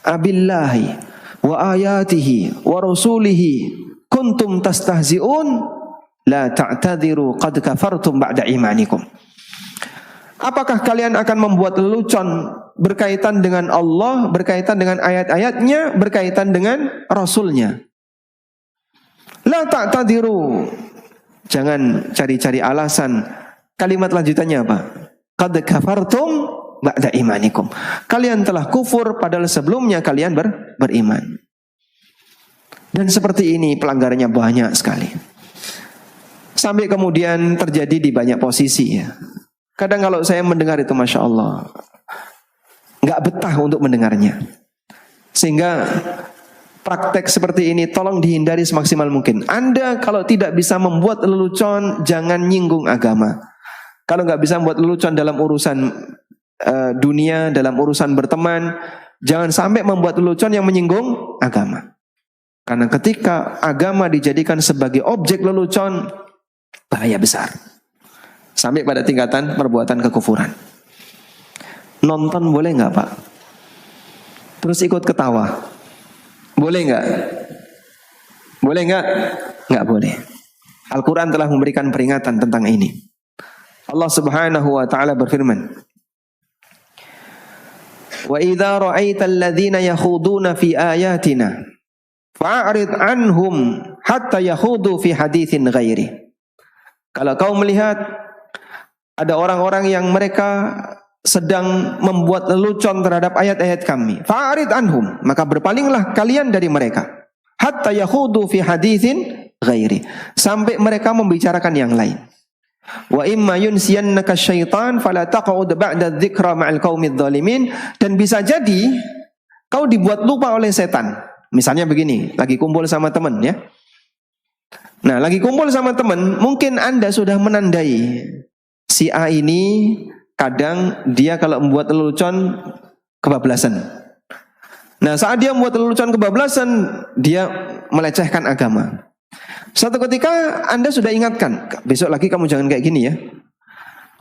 abillahi wa ayatihi wa rasulihi kuntum tastahzi'un la ta'tadiru qad kafartum ba'da imanikum. Apakah kalian akan membuat lelucon berkaitan dengan Allah, berkaitan dengan ayat-ayatnya, berkaitan dengan Rasulnya? La ta'tadiru. Jangan cari-cari alasan. Kalimat lanjutannya apa? Qad kafartum ba'da imanikum. Kalian telah kufur padahal sebelumnya kalian beriman. Dan seperti ini pelanggarannya banyak sekali. Sampai kemudian terjadi di banyak posisi ya. Kadang kalau saya mendengar itu Masya Allah, nggak betah untuk mendengarnya. Sehingga praktek seperti ini tolong dihindari semaksimal mungkin. Anda kalau tidak bisa membuat lelucon, jangan nyinggung agama. Kalau nggak bisa membuat lelucon dalam urusan dunia, dalam urusan berteman, jangan sampai membuat lelucon yang menyinggung agama. Karena ketika agama dijadikan sebagai objek lelucon, bahaya besar. Sampai pada tingkatan perbuatan kekufuran. Nonton boleh nggak Pak? Terus ikut ketawa, boleh nggak? Boleh nggak? Nggak boleh. Al-Quran telah memberikan peringatan tentang ini. Allah Subhanahu wa taala berfirman, "Wa idza ra'aital ladzina yakhuduna fi ayatina fa'rid anhum hatta yakhudu fi haditsin ghairi." Kalau kau melihat ada orang-orang yang mereka sedang membuat lelucon terhadap ayat-ayat kami, fa'rid anhum, maka berpalinglah kalian dari mereka, hatta yakhudu fi haditsin ghairi, sampai mereka membicarakan yang lain. Wa imma yunsiyannaka syaitan fala taq'ud ba'da dzikra ma'al qaumidz zalimin, dan bisa jadi kau dibuat lupa oleh setan. Misalnya begini, lagi kumpul sama teman ya. Nah, lagi kumpul sama teman, mungkin Anda sudah menandai si A ini kadang dia kalau membuat lelucon kebablasan. Nah, saat dia membuat lelucon kebablasan, dia melecehkan agama. Suatu ketika Anda sudah ingatkan, besok lagi kamu jangan kayak gini ya.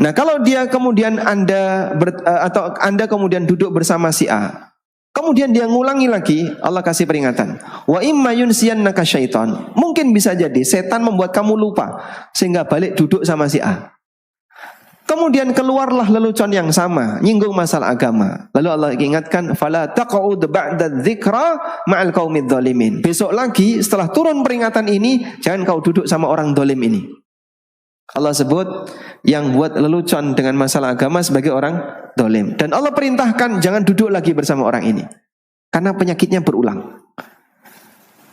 Nah, kalau dia kemudian atau Anda kemudian duduk bersama si A, kemudian dia ngulangi lagi, Allah kasih peringatan. Wa imma yunsiyannaka syaitan. Mungkin bisa jadi setan membuat kamu lupa sehingga balik duduk sama si A. Kemudian keluarlah lelucon yang sama, nyinggung masalah agama. Lalu Allah ingatkan, fala taq'ud ba'da dzikra ma'al qaumidz zalimin. Besok lagi setelah turun peringatan ini, jangan kau duduk sama orang zalim ini. Allah sebut yang buat lelucon dengan masalah agama sebagai orang zalim. Dan Allah perintahkan jangan duduk lagi bersama orang ini, karena penyakitnya berulang.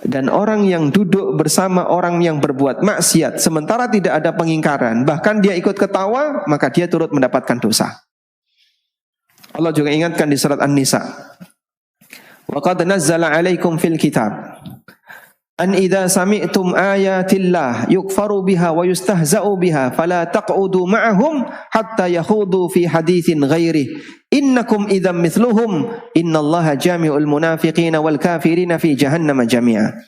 Dan orang yang duduk bersama orang yang berbuat maksiat sementara tidak ada pengingkaran, bahkan dia ikut ketawa, maka dia turut mendapatkan dosa. Allah juga ingatkan di surat An-Nisa, wa qad nazzala 'alaikum fil kitab an idza sami'tum ayatillah yukfaru biha wa yustahza'u biha fala taq'udu ma'ahum hatta yakhudu fi haditsin ghairi innakum idzam mithluhum innallaha jami'ul munafiqina wal kafirina fi jahannam jami'a.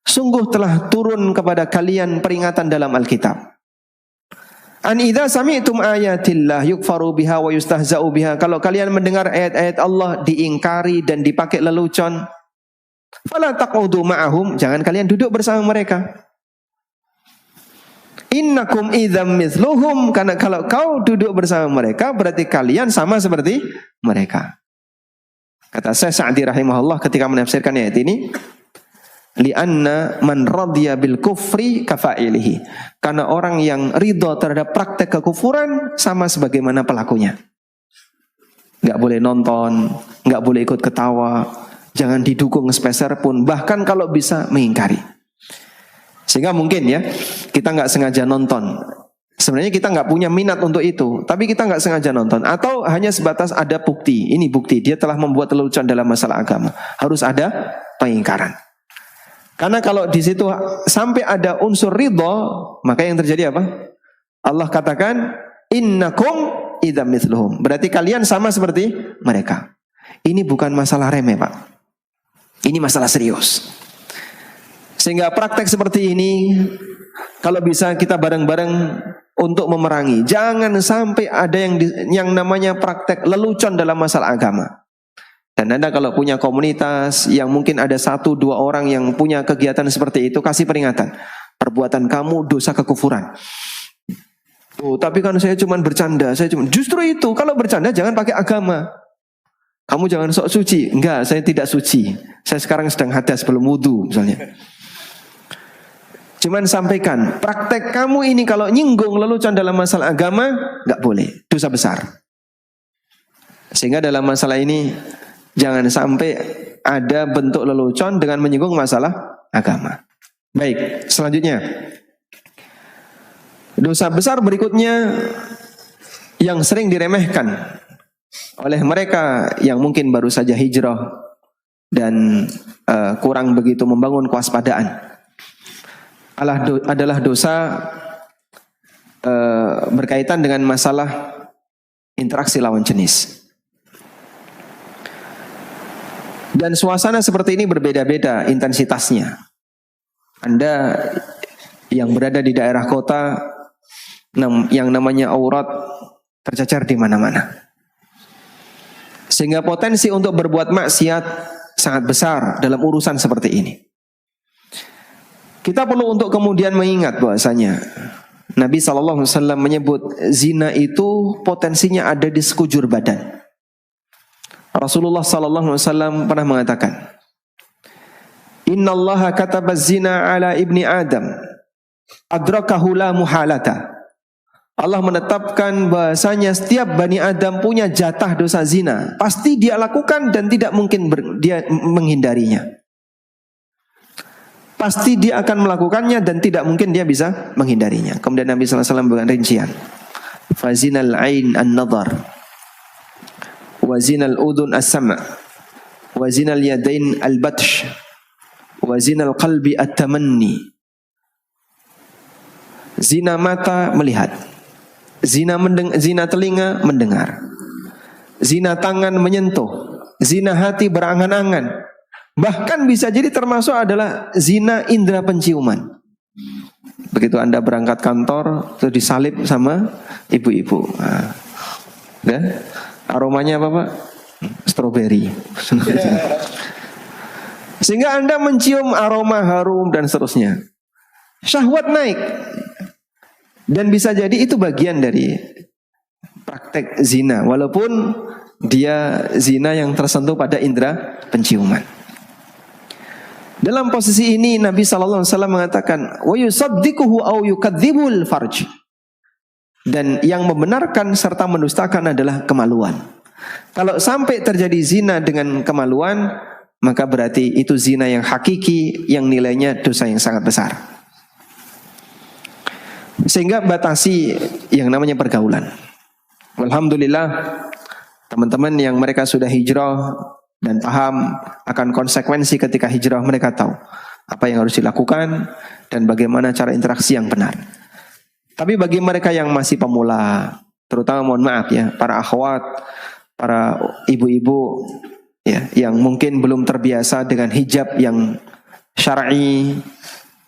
Sungguh telah turun kepada kalian peringatan dalam Alkitab. An idza sami'tum ayatillah yukfaru biha wa yustahza'u biha. Kalau kalian mendengar ayat-ayat Allah diingkari dan dipakai lelucon, fala taqudu ma'ahum, jangan kalian duduk bersama mereka. Innakum idzam mithluhum, karena kalau kau duduk bersama mereka berarti kalian sama seperti mereka. Kata Syekh Sa'di rahimahullah ketika menafsirkan ayat ini, li'anna man radiya bil kufri kafa'ilihi, karena orang yang ridho terhadap praktek kekufuran sama sebagaimana pelakunya. Enggak boleh nonton, enggak boleh ikut ketawa, jangan didukung sepeser pun, bahkan kalau bisa mengingkari. Sehingga mungkin ya, kita nggak sengaja nonton. Sebenarnya kita nggak punya minat untuk itu, tapi kita nggak sengaja nonton. Atau hanya sebatas ada bukti, ini bukti dia telah membuat lelucon dalam masalah agama. Harus ada pengingkaran. Karena kalau di situ sampai ada unsur ridho, maka yang terjadi apa? Allah katakan, innakum idzam mithluhum. Berarti kalian sama seperti mereka. Ini bukan masalah remeh, Pak. Ini masalah serius. Sehingga praktek seperti ini, kalau bisa kita bareng-bareng untuk memerangi. Jangan sampai ada yang namanya praktek lelucon dalam masalah agama. Dan Anda kalau punya komunitas yang mungkin ada 1-2 orang yang punya kegiatan seperti itu, kasih peringatan. Perbuatan kamu dosa kekufuran. Oh, tapi kan saya cuma bercanda, justru itu, kalau bercanda jangan pakai agama. Kamu jangan sok suci. Enggak, saya tidak suci. Saya sekarang sedang hadas belum wudu misalnya. Cuman sampaikan, praktek kamu ini kalau nyinggung lelucon dalam masalah agama, enggak boleh, dosa besar. Sehingga dalam masalah ini jangan sampai ada bentuk lelucon dengan menyinggung masalah agama. Baik, selanjutnya. Dosa besar berikutnya yang sering diremehkan oleh mereka yang mungkin baru saja hijrah dan kurang begitu membangun kewaspadaan adalah dosa berkaitan dengan masalah interaksi lawan jenis. Dan suasana seperti ini berbeda-beda intensitasnya. Anda yang berada di daerah kota, yang namanya aurat tercecer di mana-mana. Sehingga potensi untuk berbuat maksiat sangat besar dalam urusan seperti ini. Kita perlu untuk kemudian mengingat bahwasanya Nabi SAW menyebut zina itu potensinya ada di sekujur badan. Rasulullah SAW pernah mengatakan, Innallaha kataba zina ala ibni Adam, adrakahu la muhalata. Allah menetapkan bahasanya setiap Bani Adam punya jatah dosa zina. Pasti dia lakukan dan tidak mungkin dia menghindarinya. Pasti dia akan melakukannya dan tidak mungkin dia bisa menghindarinya. Kemudian Nabi SAW memberikan rincian. Fazinal ain an-nadhar, wazinal udun as-sam', wazinal yadain al-batsh, wazinal qalbi at-tamanni. Zina mata melihat, zina telinga mendengar, zina tangan menyentuh, zina hati berangan-angan, bahkan bisa jadi termasuk adalah zina indera penciuman. Begitu Anda berangkat kantor, terus disalib sama ibu-ibu. Nah, ya, aromanya apa Pak? Stroberi. Sehingga Anda mencium aroma harum dan seterusnya. Syahwat naik. Dan bisa jadi itu bagian dari praktek zina, walaupun dia zina yang tersentuh pada indera penciuman. Dalam posisi ini Nabi SAW mengatakan, wa yusaddiquhu aw yukadzibul farj. Dan yang membenarkan serta mendustakan adalah kemaluan. Kalau sampai terjadi zina dengan kemaluan, maka berarti itu zina yang hakiki, yang nilainya dosa yang sangat besar. Sehingga batasi yang namanya pergaulan. Alhamdulillah, teman-teman yang mereka sudah hijrah dan paham akan konsekuensi ketika hijrah, mereka tahu apa yang harus dilakukan dan bagaimana cara interaksi yang benar. Tapi bagi mereka yang masih pemula, terutama mohon maaf ya, para akhwat, para ibu-ibu ya, yang mungkin belum terbiasa dengan hijab yang syar'i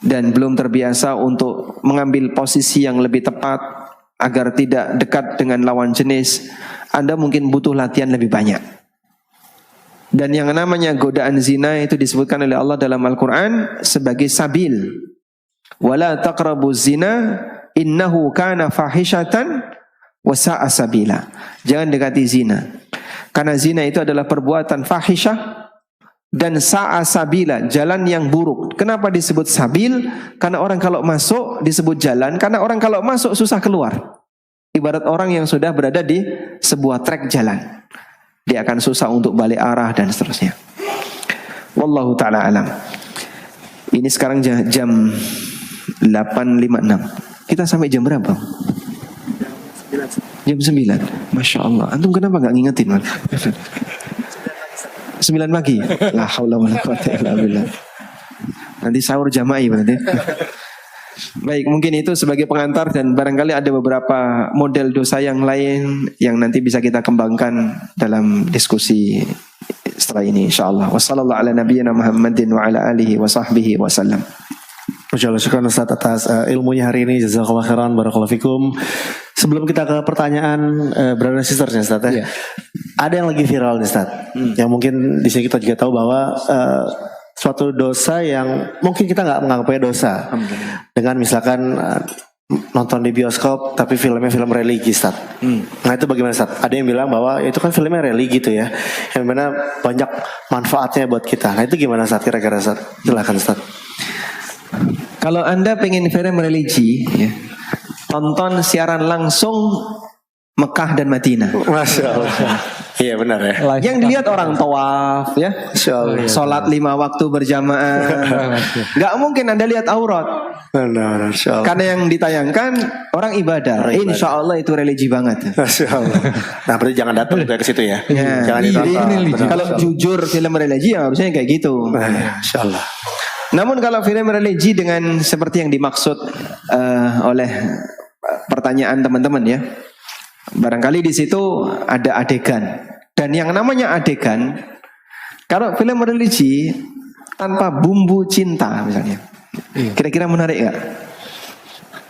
dan belum terbiasa untuk mengambil posisi yang lebih tepat agar tidak dekat dengan lawan jenis, Anda mungkin butuh latihan lebih banyak. Dan yang namanya godaan zina itu disebutkan oleh Allah dalam Al-Quran sebagai sabil. Wala taqrabuz zina innahu kana fahishatan wa sa'a sabila. Jangan dekati zina. Karena zina itu adalah perbuatan fahisyah dan sa'a sabila, jalan yang buruk. Kenapa disebut sabil? Karena orang kalau masuk disebut jalan, karena orang kalau masuk susah keluar. Ibarat orang yang sudah berada di sebuah trek jalan, dia akan susah untuk balik arah dan seterusnya. Wallahu ta'ala alam. Ini sekarang jam 8.56. Kita sampai jam berapa? Jam 9. Masya Allah. Antum kenapa gak ngingetin? 9 pagi. La haula wala quwwata illa billah. Nanti sahur jama'i berarti. Baik, mungkin itu sebagai pengantar dan barangkali ada beberapa model dosa yang lain yang nanti bisa kita kembangkan dalam diskusi setelah ini insyaallah. Wassallallahu ala nabiyyina Muhammadin wa ala alihi wa sahbihi wasallam. Masyaallah, syukran Ustaz atas ilmunya hari ini. Jazakallahu khairan, barakallahu fikum. Sebelum kita ke pertanyaan brother and sistersnya Ustaz ya. Ada yang lagi viral nih Ustaz. Yang mungkin di sini kita juga tahu bahwa suatu dosa yang mungkin kita nggak menganggapnya dosa. Dengan misalkan nonton di bioskop tapi filmnya film religi Ustaz. Nah itu bagaimana Ustaz? Ada yang bilang bahwa itu kan filmnya religi gitu ya, yang mana banyak manfaatnya buat kita. Nah itu gimana Ustaz kira-kira Ustaz? Silakan Ustaz. Kalau Anda pengen film religi ya, tonton siaran langsung Mekah dan Madinah. Masya Allah. Iya benar ya. Yang dilihat orang tawaf ya, sholat 5 waktu berjamaah. Gak mungkin Anda lihat aurat. Benar, Masya Allah. Karena yang ditayangkan orang ibadah. Insya Allah itu religi banget. Masya Allah. Nah berarti jangan datang juga ke situ ya. Jangan ditonton. Kalau jujur film religi ya harusnya kayak gitu. Masya Allah. Namun kalau film religi dengan seperti yang dimaksud oleh pertanyaan teman-teman ya. Barangkali di situ ada adegan. Dan yang namanya adegan, kalau film religi tanpa bumbu cinta misalnya, kira-kira menarik nggak?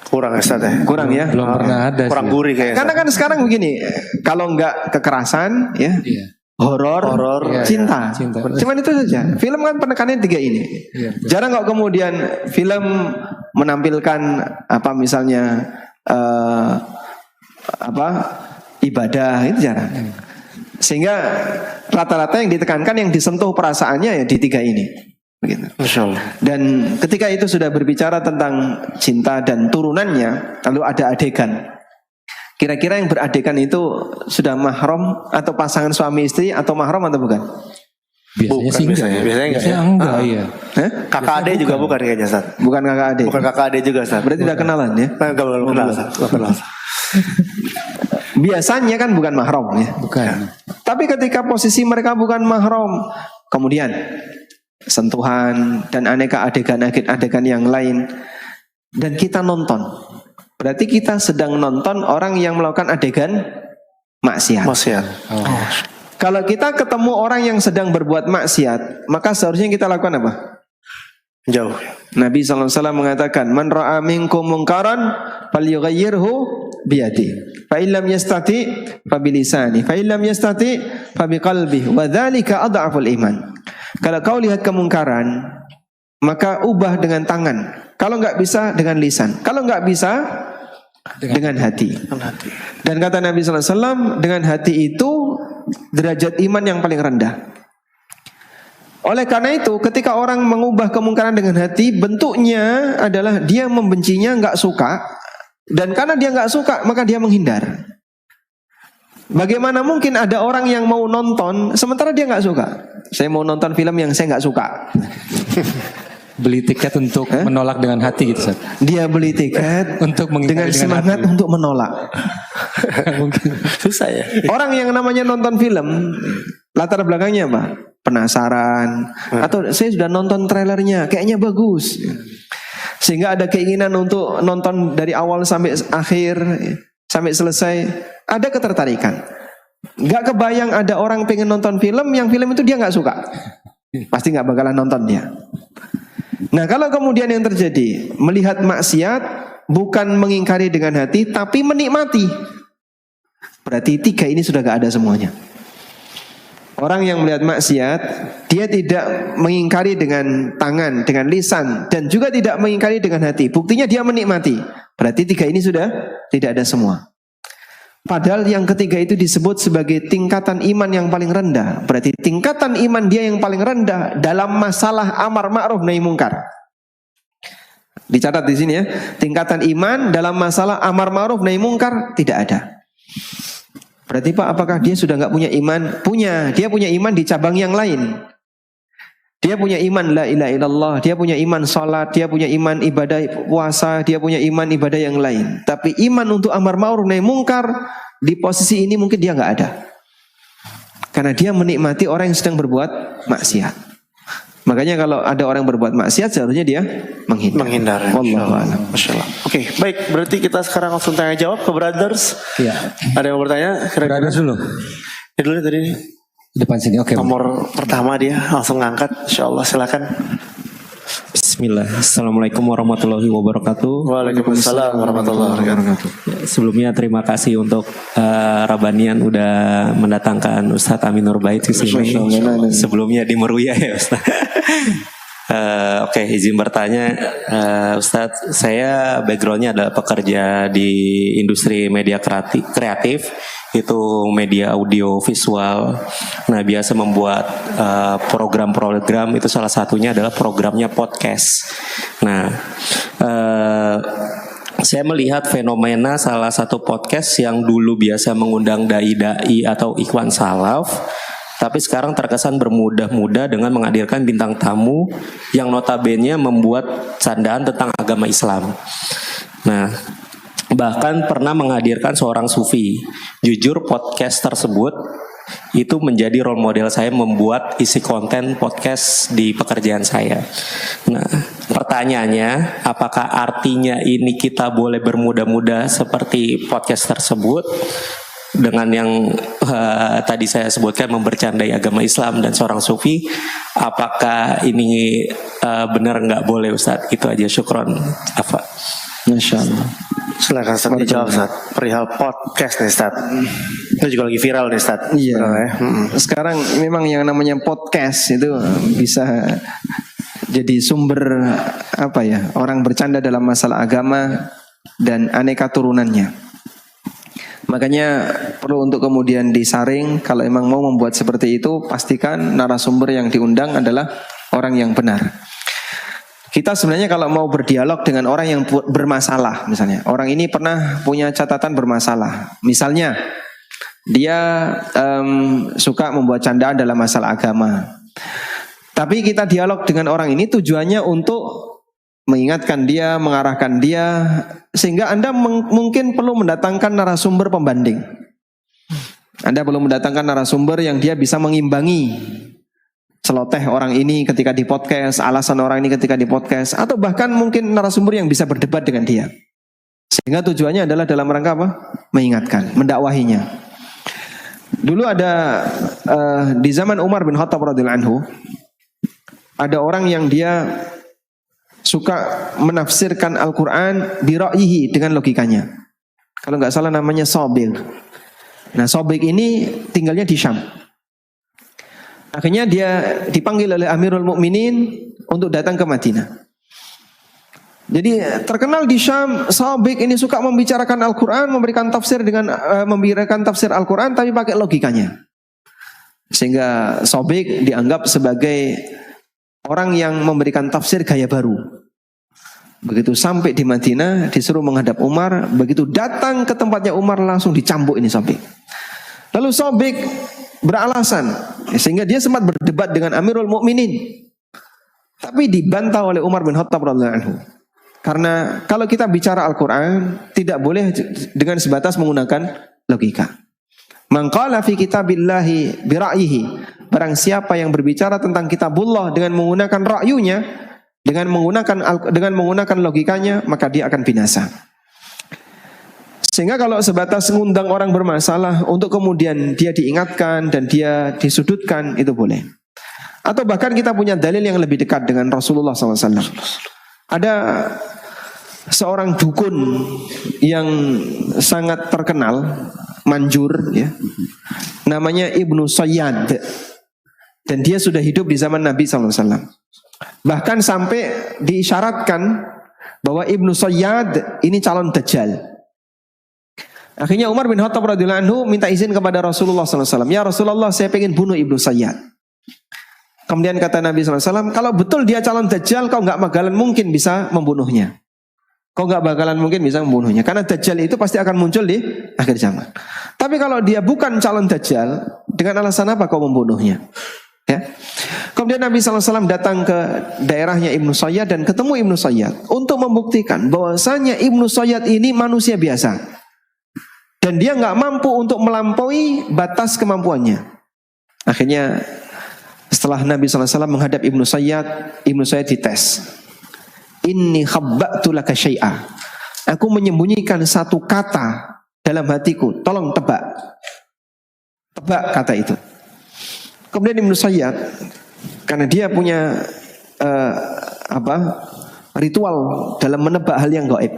Kurang Ustaz ya. Kurang ya. Belum pernah ada Kurang sih. gurih kayaknya. Karena kan sekarang begini, kalau nggak kekerasan ya, Iya. horor, Iya, cinta. cinta. Cuman itu saja. Film kan penekanannya 3 ini. Iya. Jarang kok kemudian film menampilkan apa misalnya ibadah, itu jarang. Sehingga rata-rata yang ditekankan, yang disentuh perasaannya ya di 3 ini. Begitu. Masya Allah. Dan ketika itu sudah berbicara tentang cinta dan turunannya, lalu ada adegan. Kira-kira yang beradegan itu sudah mahram atau pasangan suami istri atau mahram atau bukan? Biasanya Bukan, sih enggak. biasanya. Ya. Biasanya enggak ya? Enggak, iya. Hah? Kakak ade juga bukan kayaknya Ustaz. Bukan kakak adik. Bukan kakak ade juga Ustaz. Berarti tidak kenalan ya? Enggak belum kenal Ustaz. Belum kenal, Ustaz. Biasanya kan bukan mahram ya. Bukan. Tapi ketika posisi mereka bukan mahram, kemudian sentuhan dan aneka adegan-adegan yang lain, dan kita nonton, berarti kita sedang nonton orang yang melakukan adegan maksiat. Maksiat. Oh. Kalau kita ketemu orang yang sedang berbuat maksiat, maka seharusnya kita lakukan apa? Jauh. Nabi SAW mengatakan, Man ra'a minkum munkaran falyughayyirhu biyadi. Fa illam yastati fa bilisani, fa illam yastati fa biqalbi, wa dzalika adhaful iman. Kalau kau lihat kemungkaran, maka ubah dengan tangan. Kalau enggak bisa dengan lisan. Kalau enggak bisa dengan hati. Dan kata Nabi SAW, dengan hati itu derajat iman yang paling rendah. Oleh karena itu, ketika orang mengubah kemungkaran dengan hati, bentuknya adalah dia membencinya, enggak suka. Dan karena dia enggak suka, maka dia menghindar. Bagaimana mungkin ada orang yang mau nonton sementara dia enggak suka? Saya mau nonton film yang saya enggak suka. Beli tiket untuk menolak dengan hati gitu, Ustaz. Dia beli tiket Untuk dengan mengingkari semangat hati. untuk menolak. Mungkin. Susah ya. Orang yang namanya nonton film, latar belakangnya apa? Penasaran. Atau saya sudah nonton trailernya, kayaknya bagus. Sehingga ada keinginan untuk nonton dari awal sampai akhir, sampai selesai. Ada ketertarikan. Gak kebayang ada orang pengen nonton film, yang film itu dia gak suka. Pasti gak bakalan nonton dia. Nah, kalau kemudian yang terjadi, melihat maksiat, bukan mengingkari dengan hati, tapi menikmati. Berarti 3 ini sudah gak ada semuanya. Orang yang melihat maksiat, dia tidak mengingkari dengan tangan, dengan lisan, dan juga tidak mengingkari dengan hati. Buktinya dia menikmati. Berarti 3 ini sudah tidak ada semua. Padahal yang ketiga itu disebut sebagai tingkatan iman yang paling rendah. Berarti tingkatan iman dia yang paling rendah dalam masalah amar ma'ruf nahi mungkar. Dicatat di sini ya. Tingkatan iman dalam masalah amar ma'ruf nahi mungkar tidak ada. Berarti Pak, apakah dia sudah nggak punya iman? Punya. Dia punya iman di cabang yang lain. Dia punya iman la ilaha illallah, dia punya iman salat, dia punya iman ibadah puasa, dia punya iman ibadah yang lain. Tapi iman untuk amar ma'ruf nahi mungkar di posisi ini mungkin dia nggak ada. Karena dia menikmati orang yang sedang berbuat maksiat. Makanya kalau ada orang berbuat maksiat seharusnya dia menghindar. Menghindar ya. Wallahu a'lam. Masya Allah. Oke, baik. Berarti kita sekarang langsung tanya jawab ke brothers. Iya. Ada yang mau bertanya? Berada dulu. Ya dulu tadi Depan sini. Oke. nomor pertama dia langsung ngangkat. Insya Allah silakan. Bismillah. Assalamualaikum warahmatullahi wabarakatuh. Waalaikumsalam warahmatullahi wabarakatuh. Sebelumnya terima kasih untuk Rabanian udah mendatangkan Ustadz Amin Nurbait di sini. Sebelumnya di Meruya ya Ustadz. Oke, izin bertanya Ustadz, saya backgroundnya adalah pekerja di industri media kreatif, itu media audio visual. Nah, biasa membuat program-program, itu salah satunya adalah programnya podcast. Nah, saya melihat fenomena salah satu podcast yang dulu biasa mengundang dai-dai atau ikhwan salaf, tapi sekarang terkesan bermudah-mudah dengan menghadirkan bintang tamu yang notabene membuat candaan tentang agama Islam. Nah, bahkan pernah menghadirkan seorang sufi. Jujur podcast tersebut itu menjadi role model saya membuat isi konten podcast di pekerjaan saya. Nah, pertanyaannya, apakah artinya ini kita boleh bermudah-mudah seperti podcast tersebut dengan yang tadi saya sebutkan membercandai agama Islam dan seorang sufi? Apakah ini benar nggak boleh Ustadz? Itu aja, syukron. Apa? Masya Allah. Silakan Ustaz dijawab Ustaz. Perihal podcast nih Ustaz. Itu juga lagi viral nih Ustaz. Iya. Ya. Sekarang memang yang namanya podcast itu bisa jadi sumber apa ya, orang bercanda dalam masalah agama dan aneka turunannya. Makanya perlu untuk kemudian disaring. Kalau emang mau membuat seperti itu, pastikan narasumber yang diundang adalah orang yang benar. Kita sebenarnya kalau mau berdialog dengan orang yang bermasalah, misalnya orang ini pernah punya catatan bermasalah, misalnya dia suka membuat candaan dalam masalah agama, tapi kita dialog dengan orang ini tujuannya untuk mengingatkan dia, mengarahkan dia, sehingga Anda mungkin perlu mendatangkan narasumber pembanding. Anda perlu mendatangkan narasumber yang dia bisa mengimbangi celoteh orang ini ketika di podcast, alasan orang ini ketika di podcast, atau bahkan mungkin narasumber yang bisa berdebat dengan dia. Sehingga tujuannya adalah dalam rangka apa? Mengingatkan, mendakwahinya. Dulu ada di zaman Umar bin Khattab radhiyallahu anhu, ada orang yang dia suka menafsirkan Al-Quran bira'yihi, dengan logikanya. Kalau nggak salah namanya Sobik. Nah, Sobik ini tinggalnya di Syam. Akhirnya dia dipanggil oleh Amirul Mukminin untuk datang ke Madinah. Jadi terkenal di Syam, Sobik ini suka membicarakan Al-Quran, memberikan tafsir Al-Quran, tapi pakai logikanya. Sehingga Sobik dianggap sebagai orang yang memberikan tafsir gaya baru. Begitu sampai di Madinah, disuruh menghadap Umar. Begitu datang ke tempatnya Umar, langsung dicambuk ini Sobik. Lalu Sobik beralasan, sehingga dia sempat berdebat dengan Amirul Mukminin, tapi dibantah oleh Umar bin Khattab radhiyallahu anhu. Karena kalau kita bicara Al-Quran, tidak boleh dengan sebatas menggunakan logika. Man qala fi kitabillahi bira'yihi, barang siapa yang berbicara tentang kitabullah dengan menggunakan ra'yunya, dengan menggunakan logikanya, maka dia akan binasa. Sehingga kalau sebatas mengundang orang bermasalah untuk kemudian dia diingatkan dan dia disudutkan, itu boleh. Atau bahkan kita punya dalil yang lebih dekat dengan Rasulullah SAW. Ada seorang dukun yang sangat terkenal, manjur, ya, namanya Ibnu Sayyad, dan dia sudah hidup di zaman Nabi SAW. Bahkan sampai diisyaratkan bahwa Ibnu Sayyad ini calon Dajjal. Akhirnya Umar bin Khattab radhiyallahu anhu minta izin kepada Rasulullah SAW. Ya Rasulullah, saya pengen bunuh Ibnu Sayyad. Kemudian kata Nabi SAW, kalau betul dia calon Dajjal, kau nggak bakalan mungkin bisa membunuhnya. Karena Dajjal itu pasti akan muncul di akhir zaman. Tapi kalau dia bukan calon Dajjal, dengan alasan apa kau membunuhnya? Ya. Kemudian Nabi SAW datang ke daerahnya Ibnu Sayyad dan ketemu Ibnu Sayyad untuk membuktikan bahwasanya Ibnu Sayyad ini manusia biasa. Dan dia nggak mampu untuk melampaui batas kemampuannya. Akhirnya setelah Nabi SAW menghadap Ibnu Sayyad dites. Inni khabba'tu laka syai'a. Aku menyembunyikan satu kata dalam hatiku. Tolong tebak. Tebak kata itu. Kemudian Ibnu Sayyad, karena dia punya ritual dalam menebak hal yang gaib.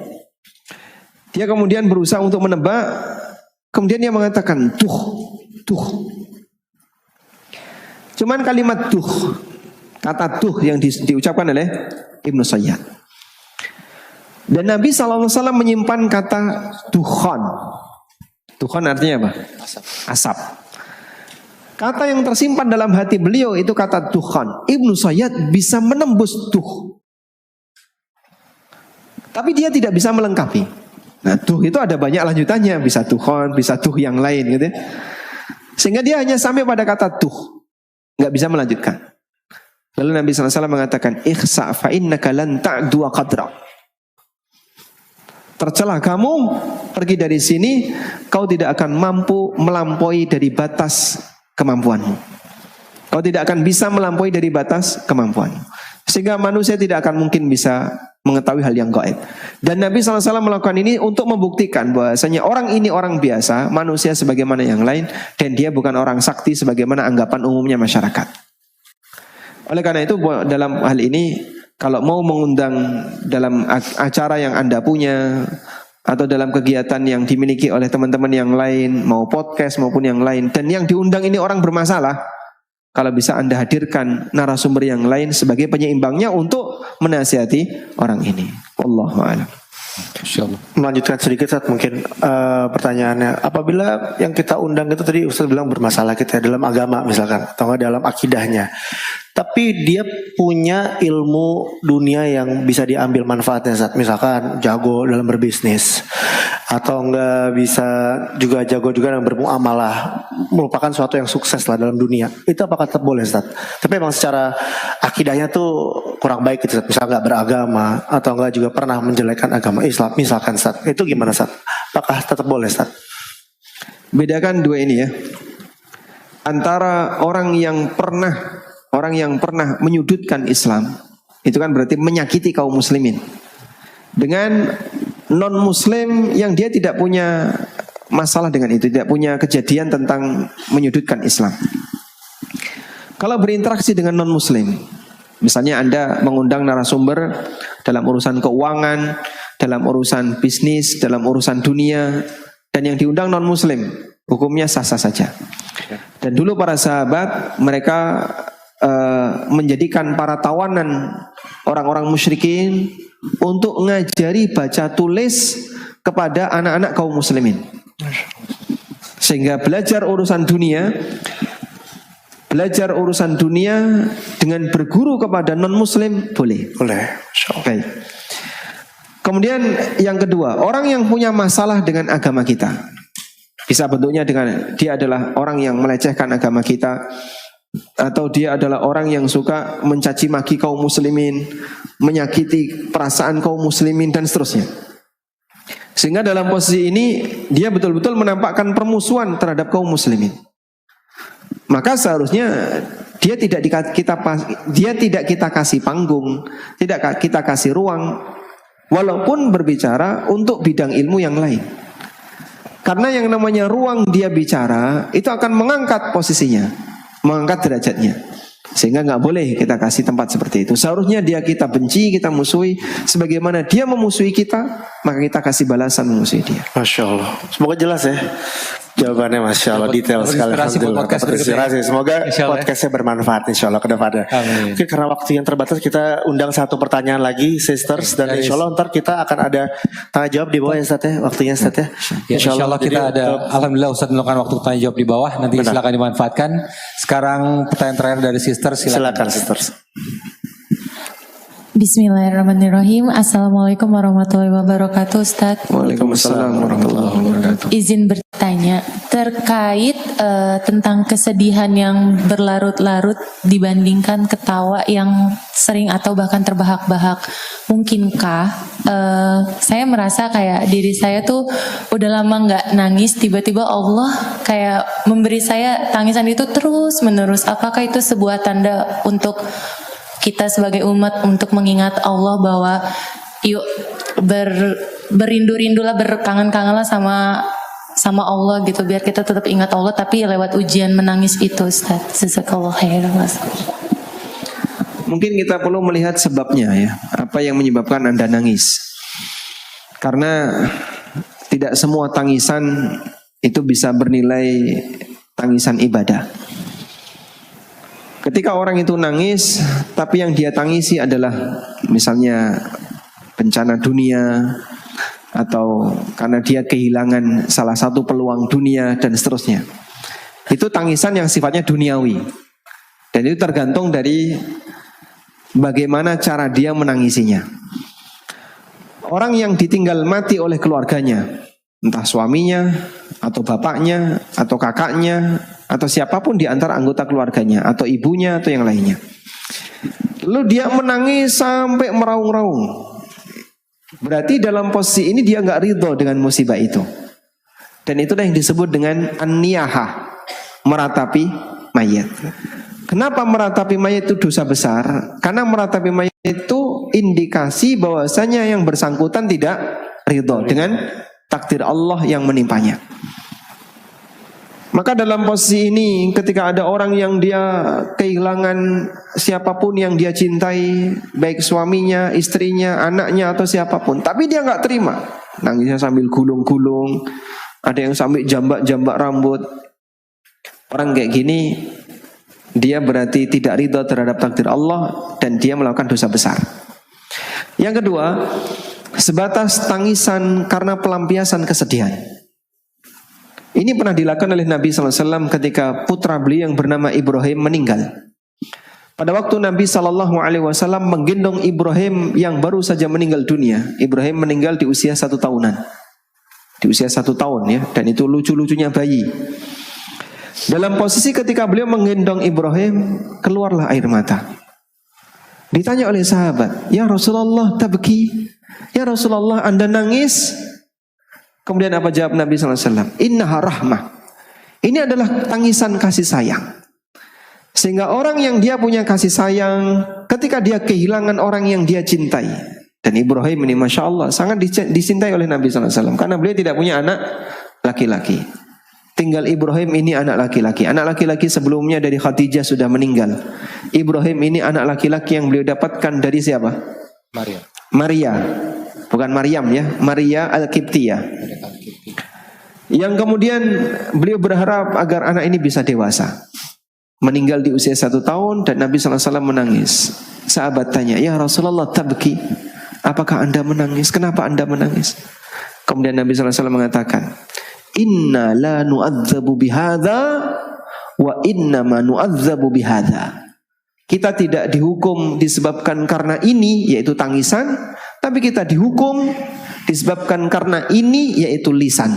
Dia kemudian berusaha untuk menebak. Kemudian dia mengatakan tuh. Cuman kalimat tuh, kata tuh yang diucapkan oleh Ibnu Sayyad. Dan Nabi SAW menyimpan kata dukhon. Dukhon artinya apa? Asap. Kata yang tersimpan dalam hati beliau itu kata dukhon. Ibnu Sayyad bisa menembus tuh, tapi dia tidak bisa melengkapi. Nah, tuh itu ada banyak lanjutannya, bisa tuhon, bisa tuh yang lain gitu. Sehingga dia hanya sampai pada kata tuh, nggak bisa melanjutkan. Lalu Nabi SAW mengatakan, ikhsa fa innaka lan ta'du qadra. Tercelah kamu, pergi dari sini, kau tidak akan mampu melampaui dari batas kemampuanmu. Kau tidak akan bisa melampaui dari batas kemampuanmu. Sehingga manusia tidak akan mungkin bisa mengetahui hal yang gaib. Dan Nabi SAW melakukan ini untuk membuktikan bahwasanya orang ini orang biasa, manusia sebagaimana yang lain, dan dia bukan orang sakti sebagaimana anggapan umumnya masyarakat. Oleh karena itu dalam hal ini, kalau mau mengundang dalam acara yang Anda punya, atau dalam kegiatan yang dimiliki oleh teman-teman yang lain, mau podcast maupun yang lain, dan yang diundang ini orang bermasalah, kalau bisa Anda hadirkan narasumber yang lain sebagai penyeimbangnya untuk menasihati orang ini. Wallahu a'lam. Insyaallah. Melanjutkan sedikit Ustaz, mungkin pertanyaannya, apabila yang kita undang itu tadi Ustaz bilang bermasalah kita dalam agama misalkan, atau enggak dalam akidahnya, tapi dia punya ilmu dunia yang bisa diambil manfaatnya Ustaz, misalkan jago dalam berbisnis, atau enggak bisa juga jago juga dalam bermuamalah, merupakan sesuatu yang sukses lah dalam dunia, itu apakah tetap boleh Ustaz? Tapi memang secara akidahnya tuh kurang baik gitu Ustaz, misalnya enggak beragama, atau enggak juga pernah menjelekkan agama Islam misalkan Ustaz, itu gimana Ustaz? Apakah tetap boleh Ustaz? Bedakan dua ini ya, antara orang yang pernah menyudutkan Islam, itu kan berarti menyakiti kaum muslimin, dengan non muslim yang dia tidak punya masalah dengan itu, tidak punya kejadian tentang menyudutkan Islam. Kalau berinteraksi dengan non muslim, misalnya Anda mengundang narasumber dalam urusan keuangan, dalam urusan bisnis, dalam urusan dunia, dan yang diundang non muslim, hukumnya sah-sah saja. Dan dulu para sahabat mereka menjadikan para tawanan orang-orang musyrikin untuk ngajari baca tulis kepada anak-anak kaum muslimin, sehingga belajar urusan dunia dengan berguru kepada non muslim boleh. Okay. Kemudian yang kedua, orang yang punya masalah dengan agama kita, bisa bentuknya dengan dia adalah orang yang melecehkan agama kita, atau dia adalah orang yang suka mencaci maki kaum muslimin, menyakiti perasaan kaum muslimin dan seterusnya. Sehingga dalam posisi ini dia betul-betul menampakkan permusuhan terhadap kaum muslimin. Maka seharusnya dia tidak kita kasih panggung, tidak kita kasih ruang, walaupun berbicara untuk bidang ilmu yang lain. Karena yang namanya ruang dia bicara itu akan mengangkat posisinya, mengangkat derajatnya, sehingga nggak boleh kita kasih tempat seperti itu. Seharusnya dia kita benci, kita musuhi, sebagaimana dia memusuhi kita, maka kita kasih balasan memusuhi dia. Masya Allah, semoga jelas ya jawabannya, Masya Allah, detail sekali. Semoga podcastnya bermanfaat Insya Allah ke depannya. Mungkin karena waktu yang terbatas, kita undang satu pertanyaan lagi sisters, dan Insya Allah ntar kita akan ada tanya jawab di bawah ya Ustaz ya, waktunya Ustaz ya. Insya Allah kita ada, alhamdulillah Ustaz melakukan waktu tanya jawab di bawah, nanti silakan dimanfaatkan. Sekarang pertanyaan terakhir dari sisters, silakan sisters. Bismillahirrahmanirrahim. Assalamualaikum warahmatullahi wabarakatuh, Ustaz. Waalaikumsalam warahmatullahi wabarakatuh. Izin bertanya terkait tentang kesedihan yang berlarut-larut dibandingkan ketawa yang sering atau bahkan terbahak-bahak. Mungkinkah saya merasa kayak diri saya tuh udah lama nggak nangis, tiba-tiba Allah kayak memberi saya tangisan itu terus menerus. Apakah itu sebuah tanda untuk kita sebagai umat untuk mengingat Allah bahwa yuk berindu-rindulah, berkangen-kangenlah sama Allah gitu, biar kita tetap ingat Allah tapi lewat ujian menangis itu, Ustaz. Jazakallahu khairan. Mungkin kita perlu melihat sebabnya ya, apa yang menyebabkan Anda nangis. Karena tidak semua tangisan itu bisa bernilai tangisan ibadah. Ketika orang itu nangis, tapi yang dia tangisi adalah misalnya bencana dunia, atau karena dia kehilangan salah satu peluang dunia dan seterusnya, itu tangisan yang sifatnya duniawi. Dan itu tergantung dari bagaimana cara dia menangisinya. Orang yang ditinggal mati oleh keluarganya, entah suaminya, atau bapaknya, atau kakaknya, atau siapapun di antara anggota keluarganya, atau ibunya, atau yang lainnya, lalu dia menangis sampai meraung-raung, berarti dalam posisi ini dia nggak ridho dengan musibah itu. Dan itulah yang disebut dengan an-niyahah, meratapi mayat. Kenapa meratapi mayat itu dosa besar? Karena meratapi mayat itu indikasi bahwasanya yang bersangkutan tidak ridho dengan takdir Allah yang menimpanya. Maka dalam posisi ini ketika ada orang yang dia kehilangan siapapun yang dia cintai, baik suaminya, istrinya, anaknya atau siapapun, tapi dia nggak terima, nangisnya sambil gulung-gulung, ada yang sambil jambak-jambak rambut. Orang kayak gini dia berarti tidak ridho terhadap takdir Allah dan dia melakukan dosa besar. Yang kedua, sebatas tangisan karena pelampiasan kesedihan. Ini pernah dilakukan oleh Nabi SAW ketika putra beliau yang bernama Ibrahim meninggal. Pada waktu Nabi SAW menggendong Ibrahim yang baru saja meninggal dunia. Ibrahim meninggal di usia 1 tahunan. Di usia 1 tahun ya, dan itu lucu-lucunya bayi. Dalam posisi ketika beliau menggendong Ibrahim, keluarlah air mata. Ditanya oleh sahabat, "Ya Rasulullah, tabki? Ya Rasulullah, Anda nangis?" Kemudian apa jawab Nabi SAW? Innaha rahmah. Ini adalah tangisan kasih sayang. Sehingga orang yang dia punya kasih sayang, ketika dia kehilangan orang yang dia cintai. Dan Ibrahim ini Masya Allah sangat dicintai oleh Nabi SAW. Karena beliau tidak punya anak laki-laki. Tinggal Ibrahim ini anak laki-laki. Anak laki-laki sebelumnya dari Khadijah sudah meninggal. Ibrahim ini anak laki-laki yang beliau dapatkan dari siapa? Maria. Bukan Maryam ya, Maria Al-Qibtiyah. Yang kemudian beliau berharap agar anak ini bisa dewasa. Meninggal di usia 1 tahun dan Nabi SAW menangis. Sahabat tanya, "Ya Rasulullah, tabki? Apakah Anda menangis? Kenapa Anda menangis?" Kemudian Nabi SAW mengatakan, "Inna la nu'adzabu bihadza wa inna ma nu'adzabu bihadza." Kita tidak dihukum disebabkan karena ini, yaitu tangisan, tapi kita dihukum disebabkan karena ini, yaitu lisan.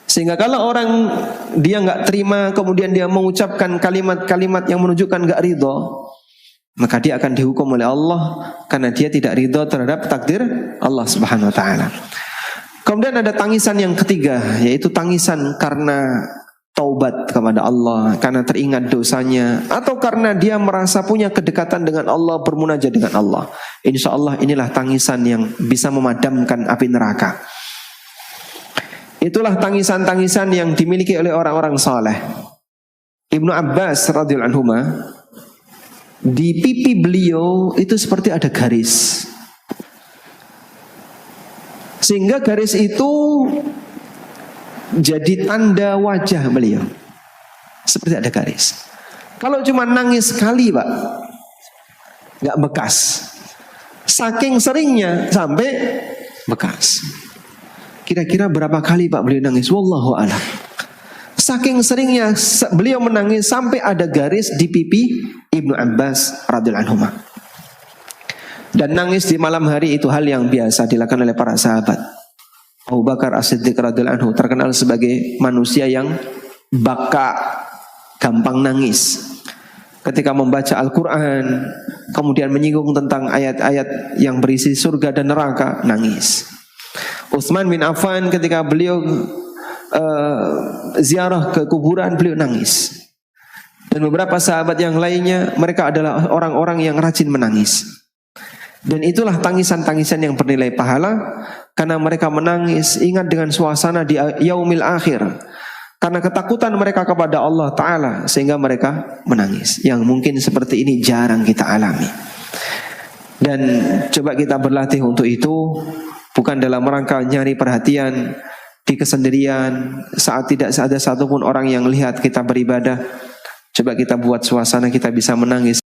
Sehingga kalau orang dia nggak terima, kemudian dia mengucapkan kalimat-kalimat yang menunjukkan nggak ridho, maka dia akan dihukum oleh Allah karena dia tidak ridho terhadap takdir Allah Subhanahu Wa Taala. Kemudian ada tangisan yang ketiga, yaitu tangisan karena taubat kepada Allah, karena teringat dosanya, atau karena dia merasa punya kedekatan dengan Allah, bermunajat dengan Allah. Insya Allah inilah tangisan yang bisa memadamkan api neraka. Itulah tangisan-tangisan yang dimiliki oleh orang-orang saleh. Ibnu Abbas radhiyallahu anhu, di pipi beliau itu seperti ada garis. Sehingga garis itu jadi tanda wajah beliau. Seperti ada garis. Kalau cuma nangis sekali Pak, gak bekas. Saking seringnya sampai bekas. Kira-kira berapa kali Pak beliau nangis? Wallahu a'lam. Saking seringnya beliau menangis sampai ada garis di pipi Ibnu Abbas radhiyallahu anhu. Dan nangis di malam hari itu hal yang biasa dilakukan oleh para sahabat. Abu Bakar As-Siddiq radhiyallahu anhu terkenal sebagai manusia yang baka, gampang nangis. Ketika membaca Al-Quran, kemudian menyinggung tentang ayat-ayat yang berisi surga dan neraka, nangis. Utsman bin Affan ketika beliau ziarah ke kuburan, beliau nangis. Dan beberapa sahabat yang lainnya, mereka adalah orang-orang yang rajin menangis. Dan itulah tangisan-tangisan yang bernilai pahala, karena mereka menangis ingat dengan suasana di yaumil akhir, karena ketakutan mereka kepada Allah Ta'ala, sehingga mereka menangis. Yang mungkin seperti ini jarang kita alami. Dan coba kita berlatih untuk itu, bukan dalam rangka nyari perhatian di kesendirian, saat tidak ada satupun orang yang lihat kita beribadah. Coba kita buat suasana kita bisa menangis